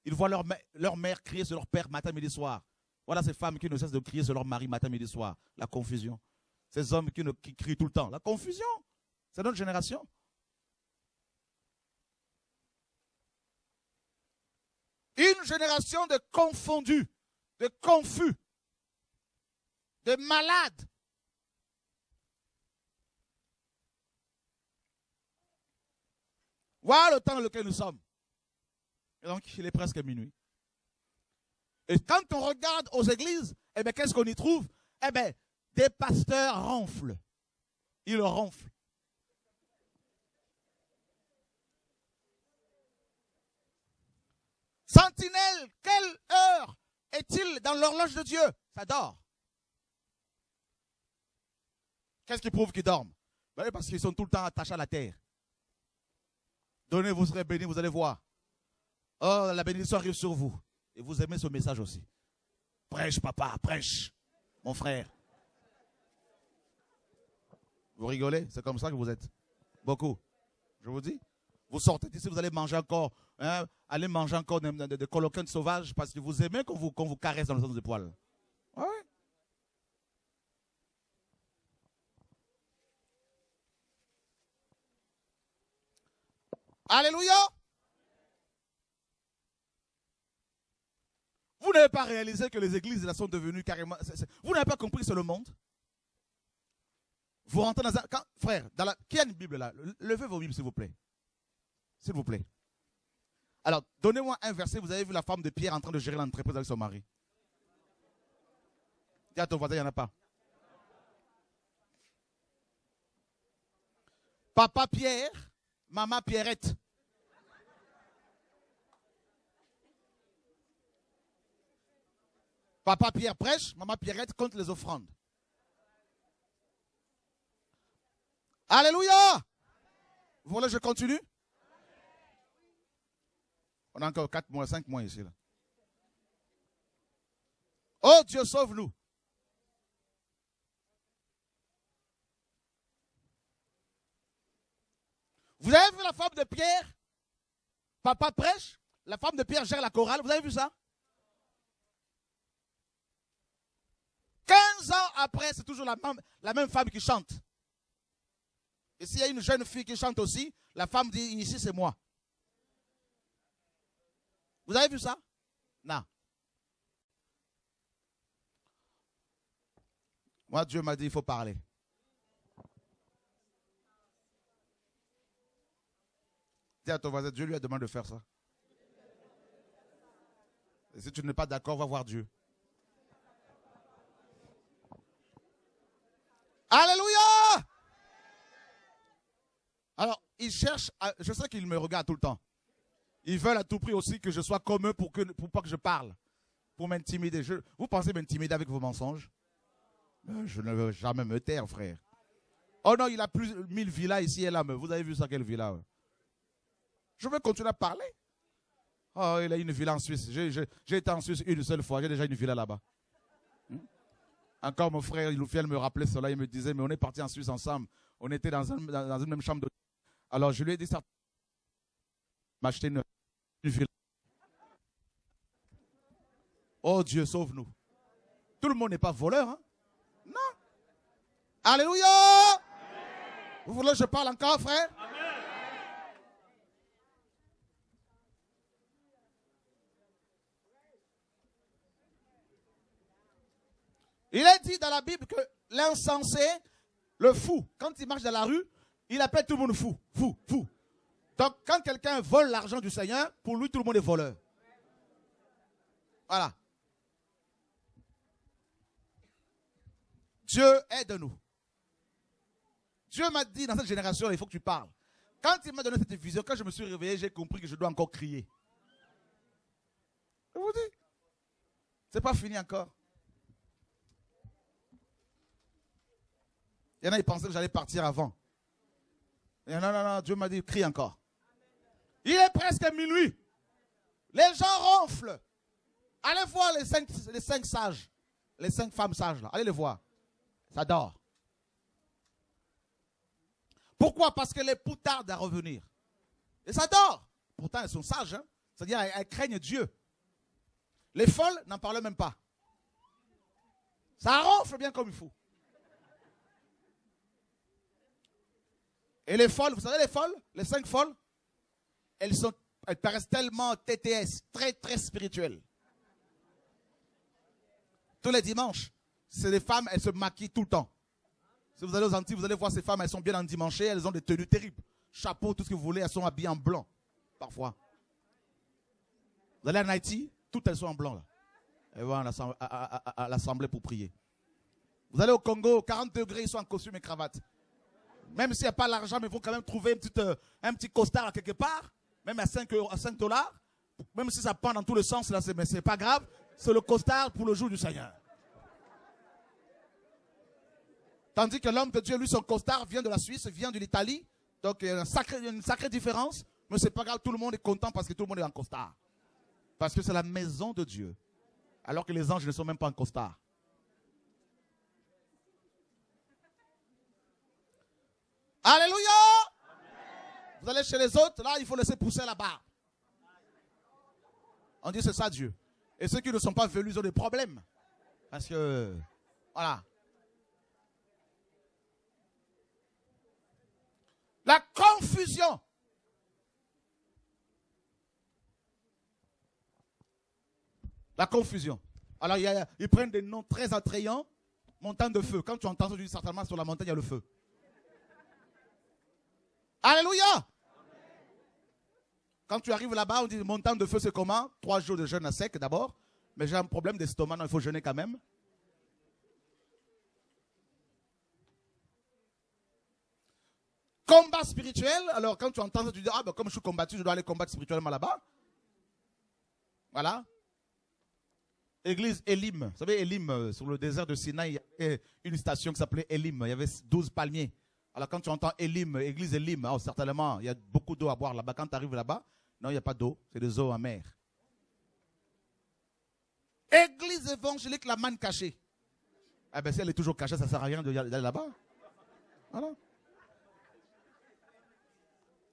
Ils voient leur mère crier sur leur père matin, midi, soir. Voilà ces femmes qui ne cessent de crier sur leur mari matin, midi, soir. La confusion. Ces hommes qui crient tout le temps. La confusion. C'est notre génération. Une génération de confondus, de confus, de malades. Voilà le temps dans lequel nous sommes. Et donc, il est presque minuit. Et quand on regarde aux églises, eh bien, qu'est-ce qu'on y trouve? Eh bien, des pasteurs ronflent. Ils ronflent. Sentinelle, quelle heure est-il dans l'horloge de Dieu? Ça dort. Qu'est-ce qui prouve qu'ils dorment? Ben, parce qu'ils sont tout le temps attachés à la terre. Donnez, vous serez bénis, vous allez voir. Oh, la bénédiction arrive sur vous. Et vous aimez ce message aussi. Prêche, papa, prêche, mon frère. Vous rigolez? C'est comme ça que vous êtes. Beaucoup. Je vous dis. Vous sortez d'ici, vous allez manger encore. Hein, allez manger encore de coloquines sauvages parce que vous aimez qu'on vous caresse dans le sens des poils. Oui. Alléluia. Vous n'avez pas réalisé que les églises là sont devenues carrément... Vous n'avez pas compris que c'est le monde? Vous rentrez dans un... frère, qui a une Bible là? Levez vos Bibles s'il vous plaît. S'il vous plaît. Alors, donnez-moi un verset. Vous avez vu la femme de Pierre en train de gérer l'entreprise avec son mari. Dis à ton voisin, il n'y en a pas. Papa Pierre, maman Pierrette. Papa Pierre prêche, maman Pierrette compte les offrandes. Alléluia! Vous voulez que je continue? On a encore 4 mois, 5 mois ici. Là. Oh Dieu, sauve-nous. Vous avez vu la femme de Pierre? Papa prêche, la femme de Pierre gère la chorale. Vous avez vu ça? 15 ans après, c'est toujours la même femme qui chante. Et s'il y a une jeune fille qui chante aussi, la femme dit, ici c'est moi. Vous avez vu ça? Non. Moi, Dieu m'a dit, il faut parler. Dis à ton voisin, Dieu lui a demandé de faire ça. Et si tu n'es pas d'accord, va voir Dieu. Alléluia! Alors, ils cherchent, je sais qu'ils me regardent tout le temps. Ils veulent à tout prix aussi que je sois comme eux pour pas que je parle. Pour m'intimider. Vous pensez m'intimider avec vos mensonges? Je ne veux jamais me taire, frère. Oh non, il a plus 1000 villas ici et là. Mais vous avez vu ça, quelle villa? Je veux continuer à parler. Oh, il a une villa en Suisse. J'ai été en Suisse une seule fois. J'ai déjà une villa là-bas. Encore mon frère, il vient me rappeler cela. Il me disait, mais on est partis en Suisse ensemble. On était dans une même chambre. Alors je lui ai dit, ça m'acheter une villa. Oh Dieu, sauve-nous. Tout le monde n'est pas voleur. Hein? Non. Alléluia. Amen. Vous voulez que je parle encore, frère? Amen. Il est dit dans la Bible que l'insensé, le fou, quand il marche dans la rue, il appelle tout le monde fou, fou, fou. Donc, quand quelqu'un vole l'argent du Seigneur, pour lui, tout le monde est voleur. Voilà. Dieu aide-nous. Dieu m'a dit dans cette génération, il faut que tu parles. Quand il m'a donné cette vision, quand je me suis réveillé, j'ai compris que je dois encore crier. Je vous dis, c'est pas fini encore. Il y en a, ils pensaient que j'allais partir avant. Et non, Dieu m'a dit, crie encore. Il est presque minuit. Les gens ronflent. Allez voir les cinq sages, les 5 femmes sages là. Allez les voir. Ça dort. Pourquoi? Parce que l'époux tarde à revenir. Et ça dort. Pourtant, elles sont sages. Hein? C'est-à-dire, elles craignent Dieu. Les folles n'en parlent même pas. Ça ronfle bien comme il faut. Et les folles, vous savez les folles, les 5 folles, elles paraissent tellement TTS, très très spirituelles. Tous les dimanches, c'est des femmes, elles se maquillent tout le temps. Si vous allez aux Antilles, vous allez voir ces femmes, elles sont bien endimanchées, elles ont des tenues terribles. Chapeau, tout ce que vous voulez, elles sont habillées en blanc, parfois. Vous allez en Haïti, toutes elles sont en blanc là. Elles vont à l'assemblée pour prier. Vous allez au Congo, 40 degrés, ils sont en costume et cravate. Même s'il n'y a pas l'argent, mais il faut quand même trouver un petit costard à quelque part, même à 5 $, même si ça pend dans tous les sens, là, mais c'est pas grave, c'est le costard pour le jour du Seigneur. Tandis que l'homme de Dieu, lui, son costard vient de la Suisse, vient de l'Italie, donc il y a une sacrée différence, mais c'est pas grave, tout le monde est content parce que tout le monde est en costard. Parce que c'est la maison de Dieu, alors que les anges ne sont même pas en costard. Alléluia! Amen. Vous allez chez les autres, là, il faut laisser pousser la barbe. On dit c'est ça Dieu. Et ceux qui ne sont pas velus, ils ont des problèmes. Parce que, voilà. La confusion. La confusion. Alors, ils prennent des noms très attrayants. Montagne de feu. Quand tu entends ça, tu dis certainement sur la montagne, il y a le feu. Alléluia! Amen. Quand tu arrives là-bas, on dit montagne de feu, c'est comment? 3 jours de jeûne à sec d'abord. Mais j'ai un problème d'estomac, non, il faut jeûner quand même. Combat spirituel. Alors quand tu entends ça, tu dis, ah ben comme je suis combattu, je dois aller combattre spirituellement là-bas. Voilà. Église Elim. Vous savez, Elim, sur le désert de Sinaï, il y avait une station qui s'appelait Elim. Il y avait 12 palmiers. Alors quand tu entends Elim, église Elim, oh, certainement, il y a beaucoup d'eau à boire là-bas. Quand tu arrives là-bas, non, il n'y a pas d'eau, c'est des eaux amères. Église évangélique, la manne cachée. Ah ben si elle est toujours cachée, ça ne sert à rien d'aller là-bas. Voilà.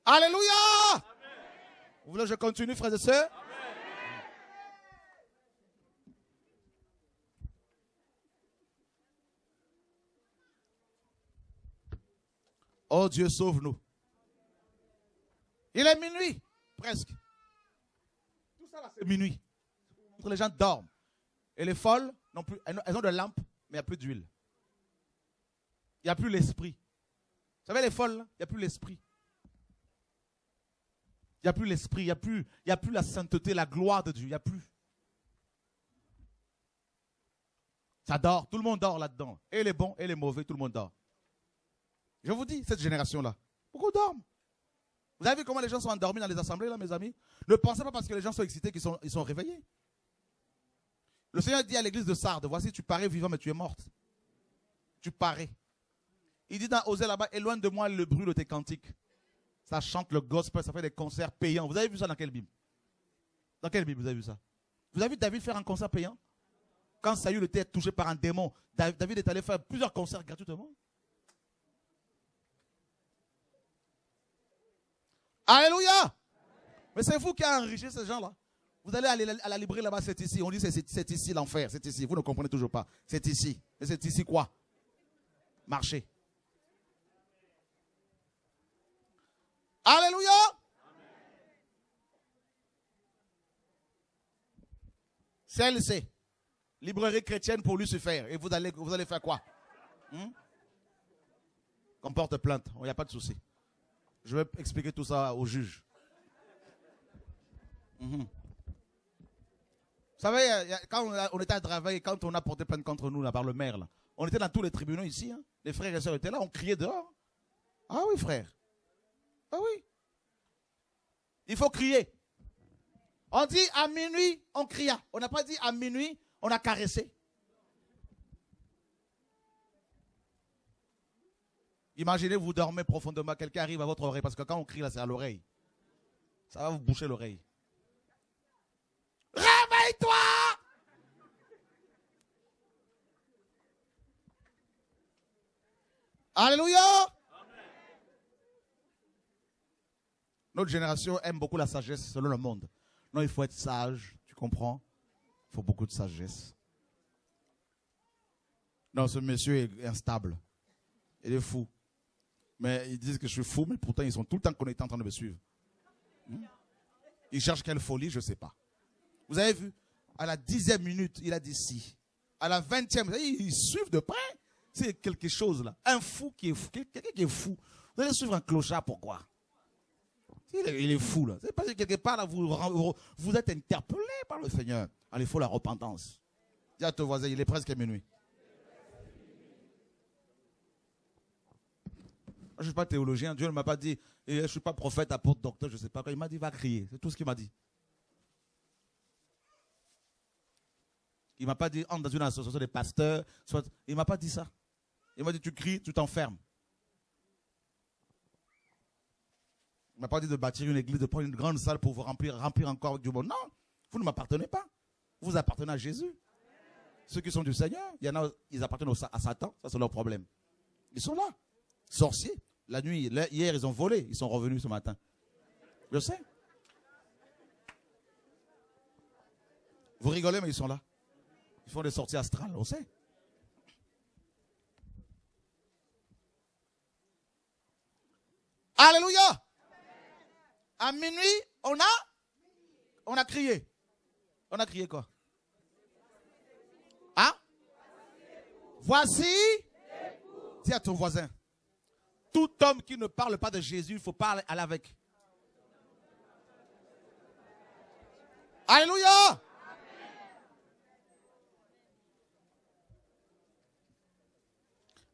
Alléluia! Amen. Vous voulez que je continue, frères et sœurs? Amen. Oh Dieu, sauve-nous. Il est minuit, presque. Tout ça là, c'est minuit. Les gens dorment. Et les folles, non plus, elles ont de lampes, mais il n'y a plus d'huile. Il n'y a plus l'esprit. Vous savez, les folles, il n'y a plus l'esprit. Il n'y a plus l'esprit, il n'y a plus la sainteté, la gloire de Dieu, il n'y a plus. Ça dort, tout le monde dort là-dedans. Et les bons et les mauvais, tout le monde dort. Je vous dis, cette génération-là, beaucoup dorment. Vous avez vu comment les gens sont endormis dans les assemblées, là, mes amis? Ne pensez pas parce que les gens sont excités qu'ils sont réveillés. Le Seigneur dit à l'église de Sardes, voici, tu parais vivant, mais tu es morte. Tu parais. Il dit dans Osée là-bas, éloigne de moi le bruit de tes cantiques. Ça chante le gospel, ça fait des concerts payants. Vous avez vu ça dans quelle Bible? Dans quelle Bible vous avez vu ça? Vous avez vu David faire un concert payant? Quand Saül était touché par un démon, David est allé faire plusieurs concerts gratuitement. Alléluia! Mais c'est vous qui avez enrichi ces gens-là. Vous allez aller à la librairie là-bas, c'est ici. On dit c'est ici l'enfer, c'est ici. Vous ne comprenez toujours pas. C'est ici. Mais c'est ici quoi? Marcher. Alléluia! CLC, librairie chrétienne pour Lucifer. Et vous allez faire quoi? Qu'on porte plainte, il n'y a pas de souci. Je vais expliquer tout ça au juge. Vous savez, quand on était à travail, quand on a porté plainte contre nous là, par le maire, là, on était dans tous les tribunaux ici. Hein. Les frères et sœurs étaient là, on criait dehors. Ah oui, frère. Ah oui. Il faut crier. On dit à minuit, on cria. On n'a pas dit à minuit, on a caressé. Imaginez, vous dormez profondément, quelqu'un arrive à votre oreille, parce que quand on crie là, c'est à l'oreille. Ça va vous boucher l'oreille. Réveille-toi! Alléluia! Notre génération aime beaucoup la sagesse selon le monde. Non, il faut être sage, tu comprends? Il faut beaucoup de sagesse. Non, ce monsieur est instable. Il est fou. Mais ils disent que je suis fou, mais pourtant ils sont tout le temps connectés en train de me suivre. Ils cherchent quelle folie, je ne sais pas. Vous avez vu? À la 10e minute, il a dit si. À la 20e, ils suivent de près. C'est quelque chose là. Un fou qui est fou. Quelqu'un qui est fou. Vous allez suivre un clochard, pourquoi? Il est fou là. C'est parce que quelque part là, vous êtes interpellé par le Seigneur. Alors il faut la repentance. Dis à ton voisin, il est presque minuit. Je ne suis pas théologien. Dieu ne m'a pas dit, je ne suis pas prophète, apôtre, docteur, je ne sais pas quoi. Il m'a dit, va crier. C'est tout ce qu'il m'a dit. Il ne m'a pas dit, entre dans une association des pasteurs. Il ne m'a pas dit ça. Il m'a dit, tu cries, tu t'enfermes. Il ne m'a pas dit de bâtir une église, de prendre une grande salle pour vous remplir encore du monde. Non, vous ne m'appartenez pas. Vous appartenez à Jésus. Ceux qui sont du Seigneur, il y en a, ils appartiennent à Satan. Ça, c'est leur problème. Ils sont là. Sorciers. La nuit, hier, ils ont volé. Ils sont revenus ce matin. Je sais. Vous rigolez, mais ils sont là. Ils font des sorties astrales, on sait. Alléluia. À minuit, on a crié. On a crié quoi? Hein? Voici. Dis à ton voisin. Tout homme qui ne parle pas de Jésus, il faut pas aller avec. Alléluia!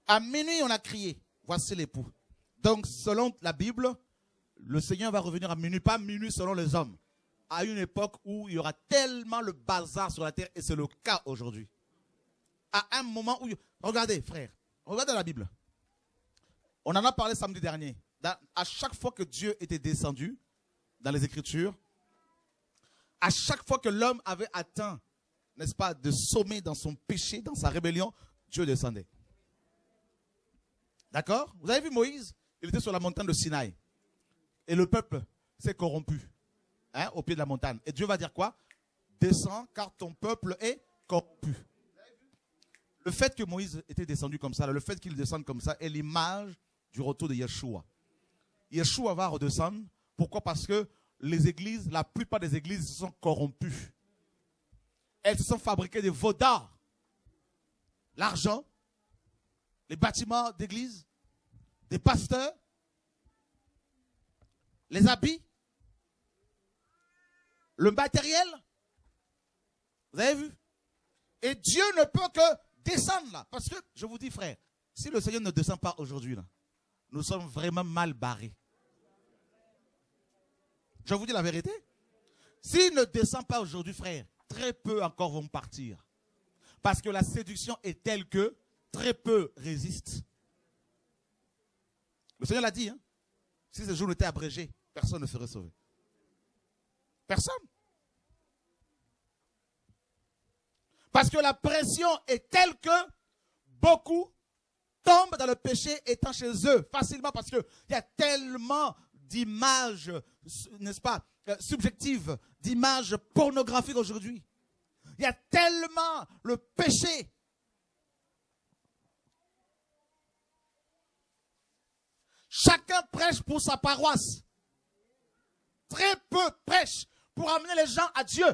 À minuit, on a crié. Voici l'époux. Donc, selon la Bible, le Seigneur va revenir à minuit, pas minuit selon les hommes. À une époque où il y aura tellement le bazar sur la terre, et c'est le cas aujourd'hui. À un moment où... Regardez, frère, regardez la Bible. On en a parlé samedi dernier. À chaque fois que Dieu était descendu dans les Écritures, à chaque fois que l'homme avait atteint, n'est-ce pas, de sommet dans son péché, dans sa rébellion, Dieu descendait. D'accord? Vous avez vu Moïse? Il était sur la montagne de Sinaï. Et le peuple s'est corrompu, hein, au pied de la montagne. Et Dieu va dire quoi? Descends, car ton peuple est corrompu. Le fait que Moïse était descendu comme ça, le fait qu'il descende comme ça, est l'image du retour de Yeshua. Yeshua va redescendre. Pourquoi? Parce que les églises, la plupart des églises se sont corrompues. Elles se sont fabriquées des veaux d'or. L'argent, les bâtiments d'église, des pasteurs, les habits, le matériel. Vous avez vu? Et Dieu ne peut que descendre là. Parce que, je vous dis frère, si le Seigneur ne descend pas aujourd'hui là, nous sommes vraiment mal barrés. Je vous dis la vérité. S'il ne descend pas aujourd'hui, frère, très peu encore vont partir. Parce que la séduction est telle que très peu résistent. Le Seigneur l'a dit, hein? Si ce jour était abrégé, personne ne serait sauvé. Personne. Parce que la pression est telle que beaucoup tombent dans le péché étant chez eux facilement, parce qu'il y a tellement d'images, n'est-ce pas, subjectives, d'images pornographiques aujourd'hui. Il y a tellement le péché. Chacun prêche pour sa paroisse. Très peu prêchent pour amener les gens à Dieu.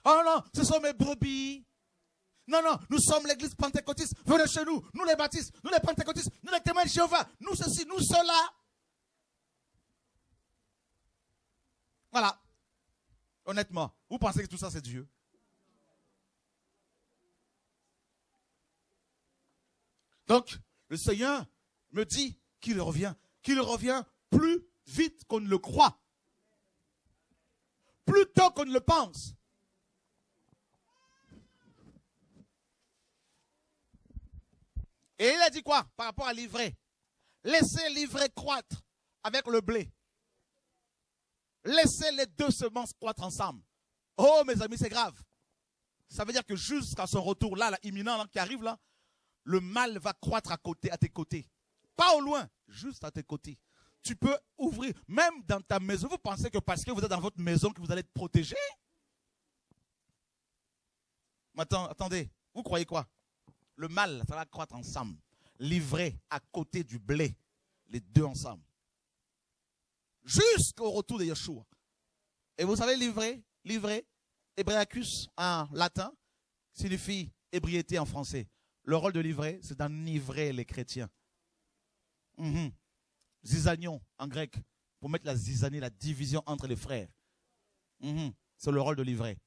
Oh non, ce sont mes brebis. Non, non, nous sommes l'église pentecôtiste. Venez chez nous. Nous les baptistes, nous les pentecôtistes, nous les témoins de Jéhovah. Nous ceci, nous cela. Voilà. Honnêtement, vous pensez que tout ça c'est Dieu? Donc, le Seigneur me dit qu'il revient plus vite qu'on ne le croit. Plus tôt qu'on ne le pense. Et il a dit quoi par rapport à l'ivraie? Laissez l'ivraie croître avec le blé. Laissez les deux semences croître ensemble. Oh mes amis, c'est grave. Ça veut dire que jusqu'à son retour là, imminent là, qui arrive là, le mal va croître à tes côtés. Pas au loin, juste à tes côtés. Tu peux ouvrir, même dans ta maison. Vous pensez que parce que vous êtes dans votre maison que vous allez être protégé? Maintenant, attendez, vous croyez quoi? Le mal, ça va croître ensemble. L'ivraie à côté du blé. Les deux ensemble. Jusqu'au retour de Yeshua. Et vous savez, l'ivraie, Hébraicus en latin, signifie ébriété en français. Le rôle de l'ivraie, c'est d'enivrer les chrétiens. Zizanion en grec, pour mettre la zizanie, la division entre les frères. C'est le rôle de l'ivraie.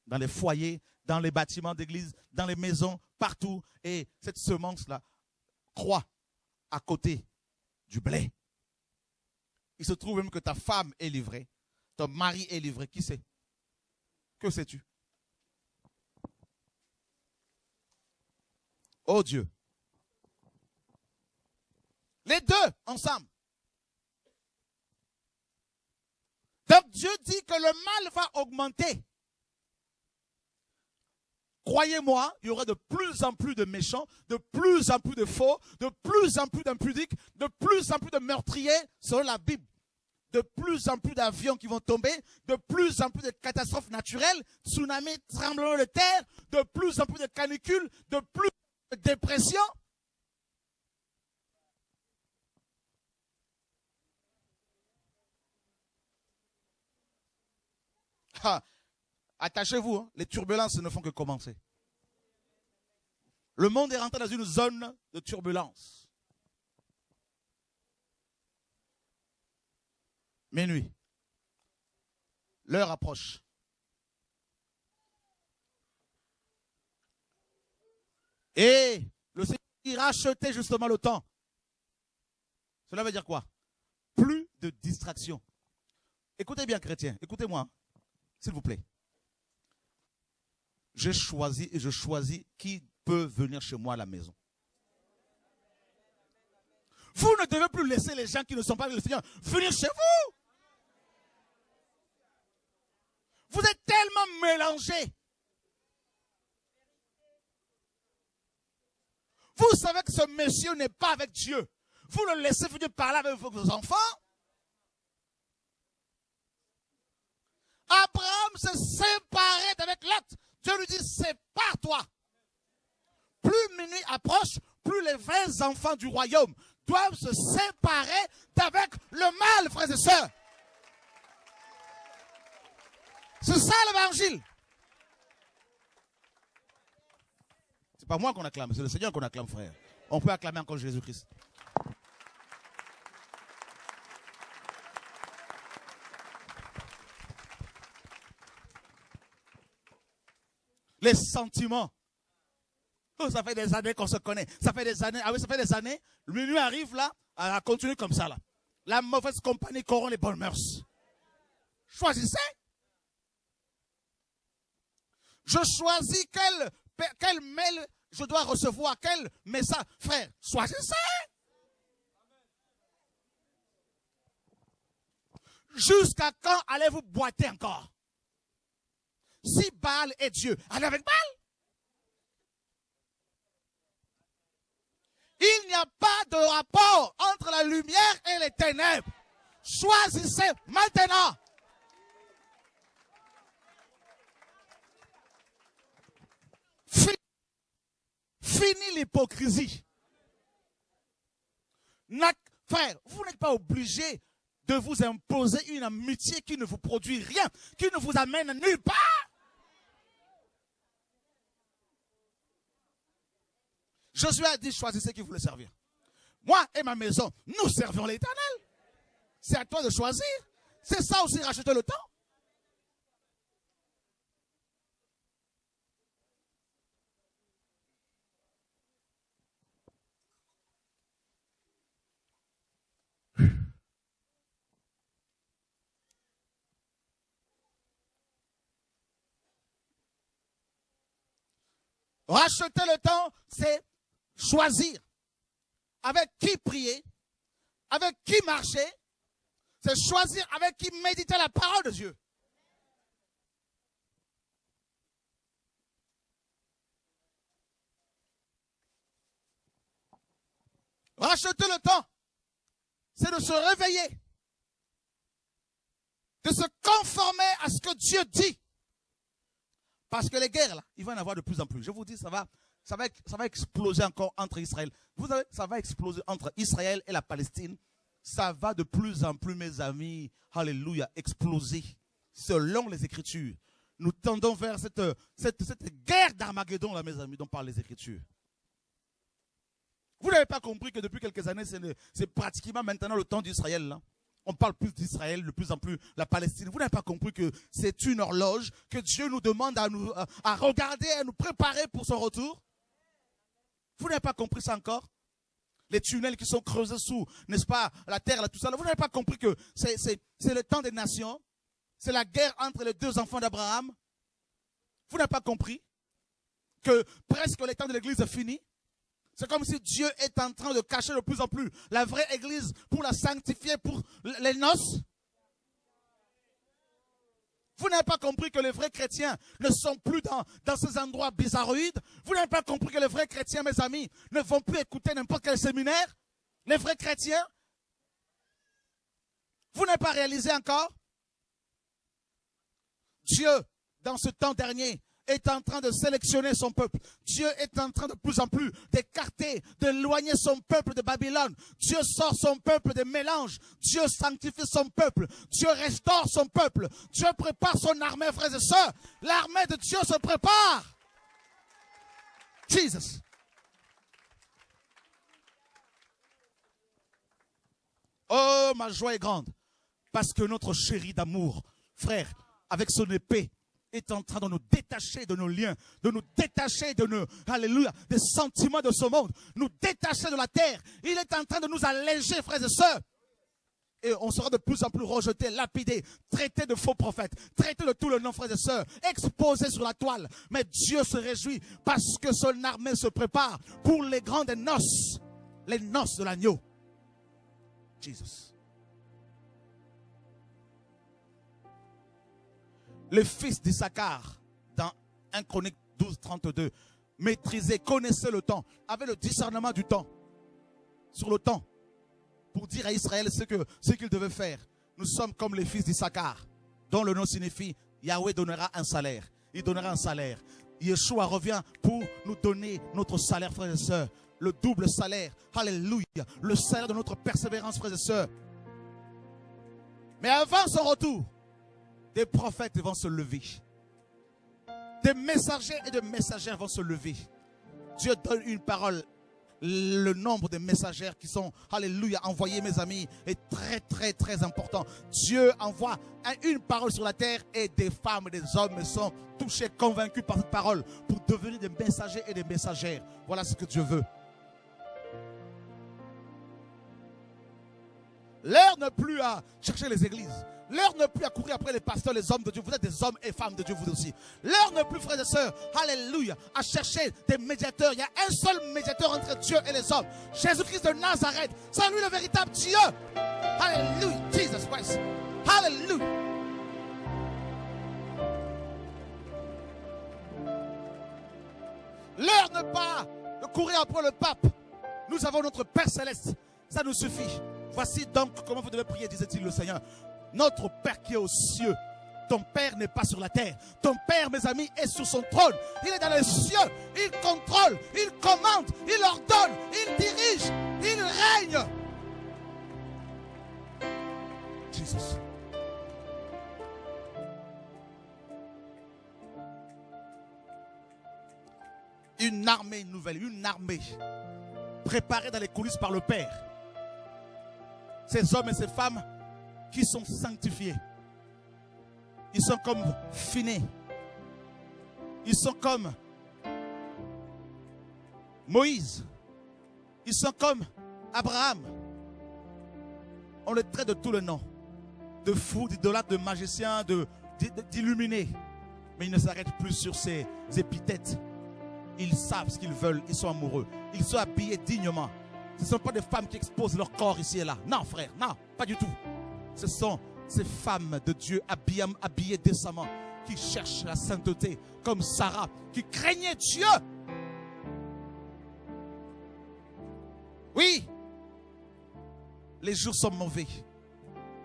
Dans les foyers, dans les bâtiments d'église, dans les maisons, partout. Et cette semence-là croît à côté du blé. Il se trouve même que ta femme est livrée, ton mari est livré. Qui sait? Que sais-tu? Oh Dieu. Les deux ensemble. Donc Dieu dit que le mal va augmenter. Croyez-moi, il y aura de plus en plus de méchants, de plus en plus de faux, de plus en plus d'impudiques, de plus en plus de meurtriers selon la Bible. De plus en plus d'avions qui vont tomber, de plus en plus de catastrophes naturelles, tsunamis, tremblements de terre, de plus en plus de canicules, de plus de dépression. Attachez-vous, hein, les turbulences ne font que commencer. Le monde est rentré dans une zone de turbulence. Minuit. L'heure approche. Et le Seigneur ira racheter justement le temps. Cela veut dire quoi? Plus de distractions. Écoutez bien, chrétiens, écoutez-moi, s'il vous plaît. J'ai choisi et je choisis qui peut venir chez moi à la maison. Vous ne devez plus laisser les gens qui ne sont pas avec le Seigneur venir chez vous. Vous êtes tellement mélangés. Vous savez que ce monsieur n'est pas avec Dieu. Vous le laissez venir parler avec vos enfants. Abraham se séparait d'avec Lot. Dieu lui dit, sépare-toi. Plus minuit approche, plus les 20 enfants du royaume doivent se séparer d'avec le mal, frères et sœurs. C'est ça l'évangile. C'est pas moi qu'on acclame, c'est le Seigneur qu'on acclame, frère. On peut acclamer encore Jésus-Christ. Les sentiments. Oh, ça fait des années qu'on se connaît. Ça fait des années. Ah oui, ça fait des années. Minuit arrive là, à continuer comme ça là. La mauvaise compagnie corrompt les bonnes mœurs. Choisissez. Je choisis quel mail je dois recevoir, quel message. Frère, choisissez. Jusqu'à quand allez-vous boiter encore? Si Baal est Dieu, allez avec Baal. Il n'y a pas de rapport entre la lumière et les ténèbres. Choisissez maintenant. Fini l'hypocrisie. Frère, vous n'êtes pas obligé de vous imposer une amitié qui ne vous produit rien, qui ne vous amène nulle part. Josué a dit, choisissez qui voulait servir. Moi et ma maison, nous servons l'Éternel. C'est à toi de choisir. C'est ça aussi, racheter le temps. Racheter le temps, c'est choisir avec qui prier, avec qui marcher, c'est choisir avec qui méditer la parole de Dieu. Racheter le temps, c'est de se réveiller, de se conformer à ce que Dieu dit. Parce que les guerres, là, il va en avoir de plus en plus. Je vous dis, ça va exploser encore entre Israël. Vous savez, ça va exploser entre Israël et la Palestine. Ça va de plus en plus, mes amis, alléluia, exploser. Selon les Écritures, nous tendons vers cette guerre d'Armageddon, là, mes amis, dont parlent les Écritures. Vous n'avez pas compris que depuis quelques années, c'est pratiquement maintenant le temps d'Israël, là. On parle plus d'Israël, de plus en plus la Palestine. Vous n'avez pas compris que c'est une horloge que Dieu nous demande à regarder, à nous préparer pour son retour? Vous n'avez pas compris ça encore? Les tunnels qui sont creusés sous, n'est-ce pas, la terre, là, tout ça. Là, vous n'avez pas compris que c'est le temps des nations. C'est la guerre entre les deux enfants d'Abraham. Vous n'avez pas compris que presque le temps de l'église est fini? C'est comme si Dieu est en train de cacher de plus en plus la vraie église pour la sanctifier pour les noces. Vous n'avez pas compris que les vrais chrétiens ne sont plus dans ces endroits bizarroïdes. Vous n'avez pas compris que les vrais chrétiens, mes amis, ne vont plus écouter n'importe quel séminaire. Les vrais chrétiens. Vous n'avez pas réalisé encore? Dieu, dans ce temps dernier, est en train de sélectionner son peuple. Dieu est en train de plus en plus d'écarter, d'éloigner son peuple de Babylone. Dieu sort son peuple des mélanges. Dieu sanctifie son peuple. Dieu restaure son peuple. Dieu prépare son armée, frères et sœurs. L'armée de Dieu se prépare. Jesus. Oh, ma joie est grande. Parce que notre chéri d'amour, frère, avec son épée, est en train de nous détacher de nos liens, de nous détacher de nos, alléluia, des sentiments de ce monde, nous détacher de la terre. Il est en train de nous alléger, frères et sœurs. Et on sera de plus en plus rejeté, lapidé, traité de faux prophètes, traité de tout le nom, frères et sœurs, exposé sur la toile. Mais Dieu se réjouit parce que son armée se prépare pour les grandes noces, les noces de l'agneau. Jesus. Le fils d'Issachar, dans 1 Chronique 12, 32, maîtrisait, connaissait le temps, avait le discernement du temps, sur le temps, pour dire à Israël ce qu'il devait faire. Nous sommes comme les fils d'Issachar, dont le nom signifie Yahweh donnera un salaire. Il donnera un salaire. Yeshua revient pour nous donner notre salaire, frères et sœurs, le double salaire. Alléluia. Le salaire de notre persévérance, frères et sœurs. Mais avant son retour, des prophètes vont se lever. Des messagers et de messagères vont se lever. Dieu donne une parole. Le nombre de messagères qui sont, alléluia, envoyés, mes amis, est très, très, très important. Dieu envoie une parole sur la terre et des femmes et des hommes sont touchés, convaincus par cette parole pour devenir des messagers et des messagères. Voilà ce que Dieu veut. L'heure n'est plus à chercher les églises. L'heure n'est plus à courir après les pasteurs, les hommes de Dieu. Vous êtes des hommes et femmes de Dieu, vous aussi. L'heure n'est plus, frères et sœurs, alléluia, à chercher des médiateurs. Il y a un seul médiateur entre Dieu et les hommes. Jésus-Christ de Nazareth. C'est lui le véritable Dieu. Alléluia. Jesus Christ. Alléluia. L'heure n'est pas de courir après le pape. Nous avons notre Père Céleste. Ça nous suffit. Voici donc comment vous devez prier, disait-il le Seigneur. Notre Père qui est aux cieux. Ton Père n'est pas sur la terre. Ton Père, mes amis, est sur son trône. Il est dans les cieux. Il contrôle, il commande, il ordonne, il dirige, il règne. Jesus. Une armée nouvelle, une armée préparée dans les coulisses par le Père. Ces hommes et ces femmes qui sont sanctifiés. Ils sont comme Phiné. Ils sont comme Moïse. Ils sont comme Abraham. On les traite de tout le nom. De fous, d'idolâtres, de magiciens, d'illuminés. Mais ils ne s'arrêtent plus sur ces épithètes. Ils savent ce qu'ils veulent, ils sont amoureux. Ils sont habillés dignement. Ce ne sont pas des femmes qui exposent leur corps ici et là. Non, frère, non, pas du tout. Ce sont ces femmes de Dieu habillées décemment, qui cherchent la sainteté, comme Sarah, qui craignait Dieu. Oui, les jours sont mauvais.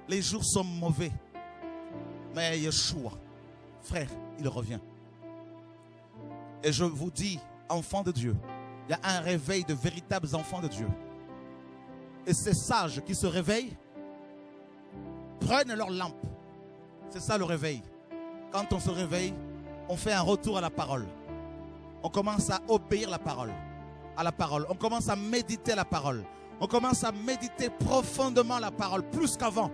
Les jours sont mauvais. Mais Yeshua, frère, il revient. Et je vous dis, enfants de Dieu, il y a un réveil de véritables enfants de Dieu. Et ces sages qui se réveillent, prennent leur lampe. C'est ça le réveil. Quand on se réveille, on fait un retour à la parole. On commence à obéir à la parole. On commence à méditer la parole. On commence à méditer profondément la parole, plus qu'avant.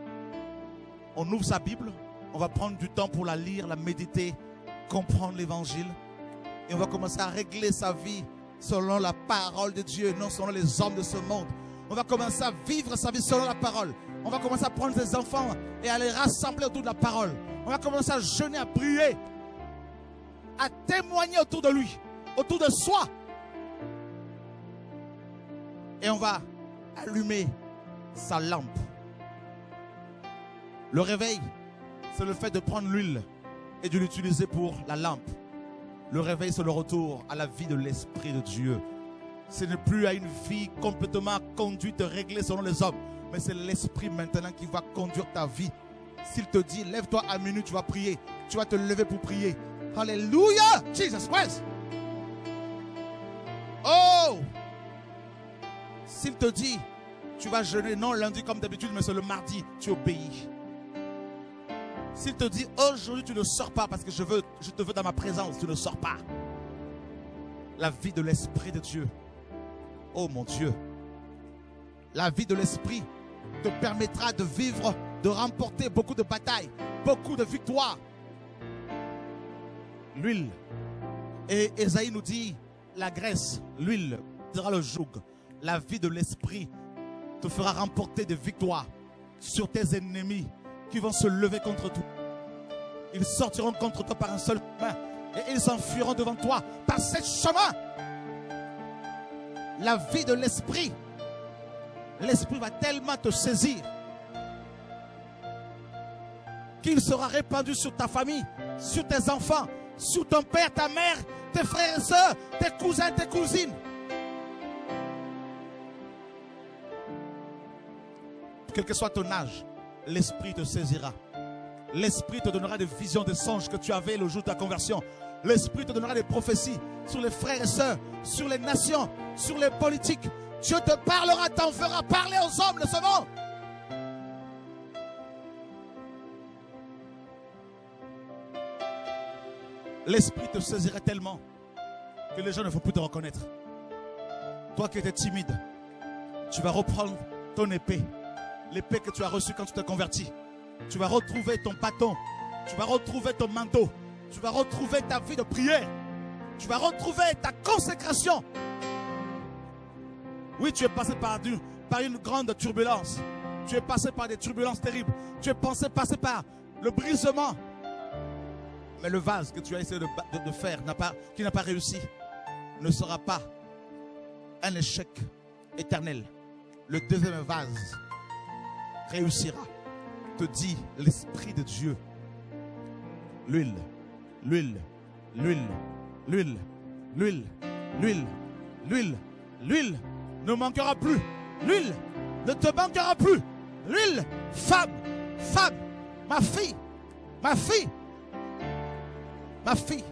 On ouvre sa Bible, on va prendre du temps pour la lire, la méditer, comprendre l'évangile. Et on va commencer à régler sa vie selon la parole de Dieu, non selon les hommes de ce monde. On va commencer à vivre sa vie selon la parole. On va commencer à prendre ses enfants et à les rassembler autour de la parole. On va commencer à jeûner, à prier, à témoigner autour de lui, autour de soi. Et on va allumer sa lampe. Le réveil, c'est le fait de prendre l'huile et de l'utiliser pour la lampe. Le réveil, c'est le retour à la vie de l'Esprit de Dieu. Ce n'est plus à une vie complètement conduite, réglée selon les hommes. Mais c'est l'Esprit maintenant qui va conduire ta vie. S'il te dit, lève-toi à minuit, tu vas prier. Tu vas te lever pour prier. Alléluia! Jesus Christ! Oh! S'il te dit, tu vas jeûner, non lundi comme d'habitude, mais c'est le mardi, tu obéis. S'il te dit, aujourd'hui tu ne sors pas parce que je te veux dans ma présence, tu ne sors pas. La vie de l'Esprit de Dieu. Oh mon Dieu. La vie de l'Esprit te permettra de vivre, de remporter beaucoup de batailles, beaucoup de victoires. L'huile. Et Ésaïe nous dit, la graisse, l'huile, sera le joug. La vie de l'Esprit te fera remporter des victoires sur tes ennemis qui vont se lever contre toi. Ils sortiront contre toi par un seul chemin et ils s'enfuiront devant toi par 7 chemins. La vie de l'Esprit, l'Esprit va tellement te saisir qu'il sera répandu sur ta famille, sur tes enfants, sur ton père, ta mère, tes frères et sœurs, tes cousins, tes cousines. Quel que soit ton âge, l'Esprit te saisira. L'Esprit te donnera des visions, des songes que tu avais le jour de ta conversion. L'Esprit te donnera des prophéties sur les frères et sœurs, sur les nations, sur les politiques. Dieu te parlera, t'en fera parler aux hommes de ce monde. L'Esprit te saisira tellement que les gens ne vont plus te reconnaître. Toi qui étais timide, tu vas reprendre ton épée. L'épée que tu as reçue quand tu t'es converti. Tu vas retrouver ton bâton. Tu vas retrouver ton manteau. Tu vas retrouver ta vie de prière. Tu vas retrouver ta consécration. Oui, tu es passé par une grande turbulence. Tu es passé par des turbulences terribles. Tu es passé par le brisement. Mais le vase que tu as essayé de faire, qui n'a pas réussi, ne sera pas un échec éternel. Le deuxième vase réussira, te dit l'Esprit de Dieu. L'huile, l'huile, l'huile, l'huile, l'huile, l'huile, l'huile, l'huile ne manquera plus. L'huile ne te manquera plus. L'huile, femme, femme, ma fille, ma fille, ma fille.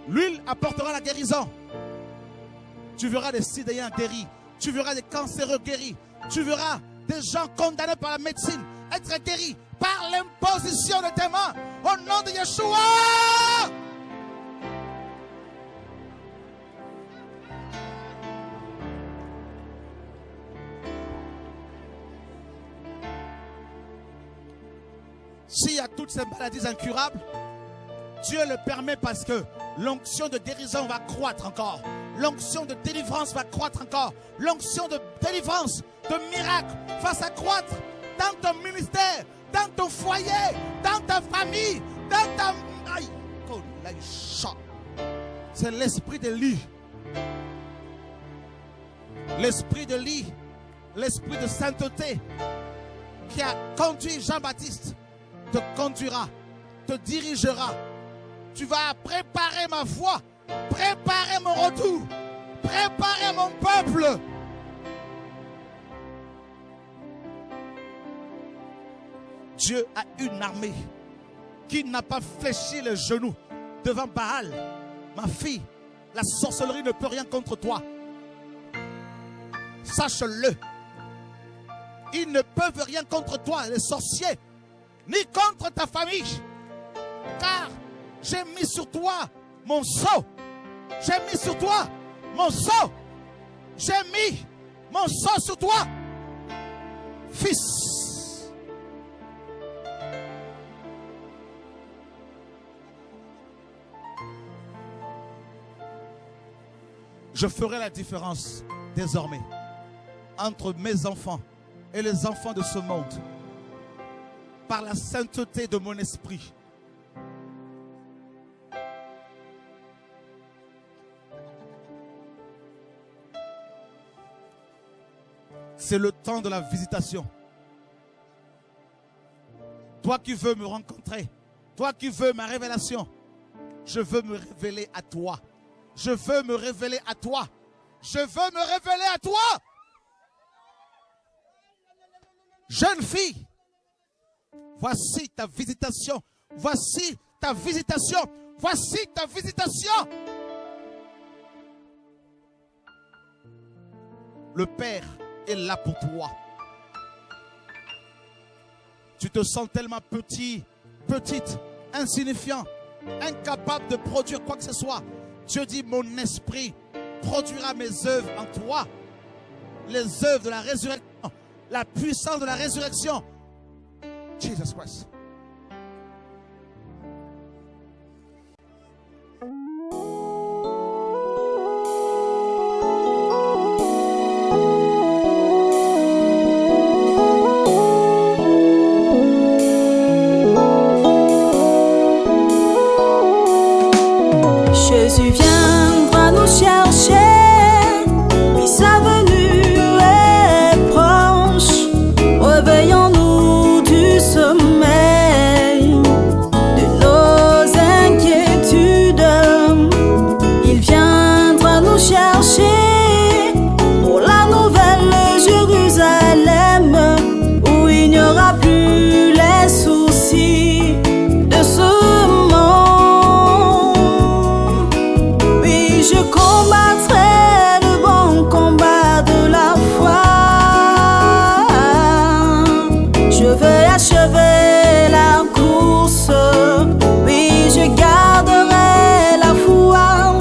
L'huile apportera la guérison. Tu verras des sidéens guéris. Tu verras des cancéreux guéris. Tu verras des gens condamnés par la médecine être guéris par l'imposition de tes mains. Au nom de Yeshua. S'il y a toutes ces maladies incurables, Dieu le permet parce que l'onction de guérison va croître encore. L'onction de délivrance va croître encore. L'onction de délivrance, de miracle va s'accroître dans ton ministère, dans ton foyer, dans ta famille, dans ta... Aïe. C'est l'esprit de lit. L'esprit de lit, l'esprit de sainteté qui a conduit Jean-Baptiste te conduira, te dirigera. Tu vas préparer ma voie, préparer mon retour, préparer mon peuple. Dieu a une armée qui n'a pas fléchi les genoux devant Baal. Ma fille, la sorcellerie ne peut rien contre toi. Sache-le. Ils ne peuvent rien contre toi, les sorciers, ni contre ta famille. Car j'ai mis sur toi mon sceau. J'ai mis sur toi mon sceau. J'ai mis mon sceau sur toi. Fils. Je ferai la différence désormais entre mes enfants et les enfants de ce monde par la sainteté de mon esprit. C'est le temps de la visitation. Toi qui veux me rencontrer, toi qui veux ma révélation, je veux me révéler à toi. Je veux me révéler à toi. Je veux me révéler à toi. Jeune fille, voici ta visitation. Voici ta visitation. Voici ta visitation. Le Père est là pour toi. Tu te sens tellement petit, petite, insignifiant, incapable de produire quoi que ce soit. Dieu dit, mon esprit produira mes œuvres en toi. Les œuvres de la résurrection. La puissance de la résurrection. Jesus Christ. Jésus viendra nous chercher, puis sa venue est proche. Réveillons-nous du sommeil de nos inquiétudes. Il viendra nous chercher pour la nouvelle Jérusalem, où il n'y aura plus les soucis de ce monde. Je combattrai le bon combat de la foi. Je veux achever la course. Oui, je garderai la foi.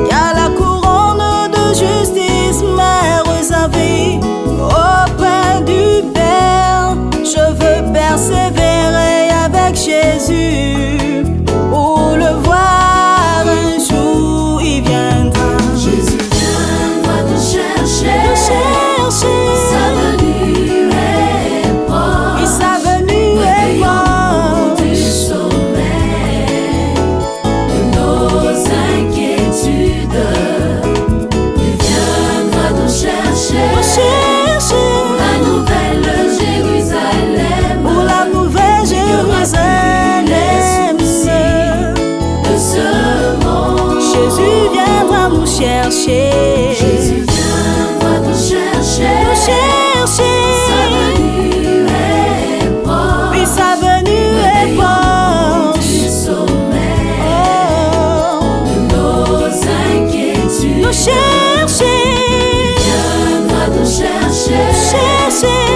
Car la couronne de justice m'est réservée auprès du Père. Je veux persévérer avec Jésus pour le voir un jour. Il viendra. Jésus viendra nous chercher. Sa venue est proche. Et sa venue est proche. Du sommeil de nos inquiétudes. Il viendra nous chercher. Pour la nouvelle Jérusalem. Pour la nouvelle Jérusalem. De ce monde. Jésus viendra nous chercher. Jésus viendra nous chercher. Sa venue est proche. Et sa venue est proche. Du sommeil de nos inquiétudes. Nous chercher. Viendra nous chercher.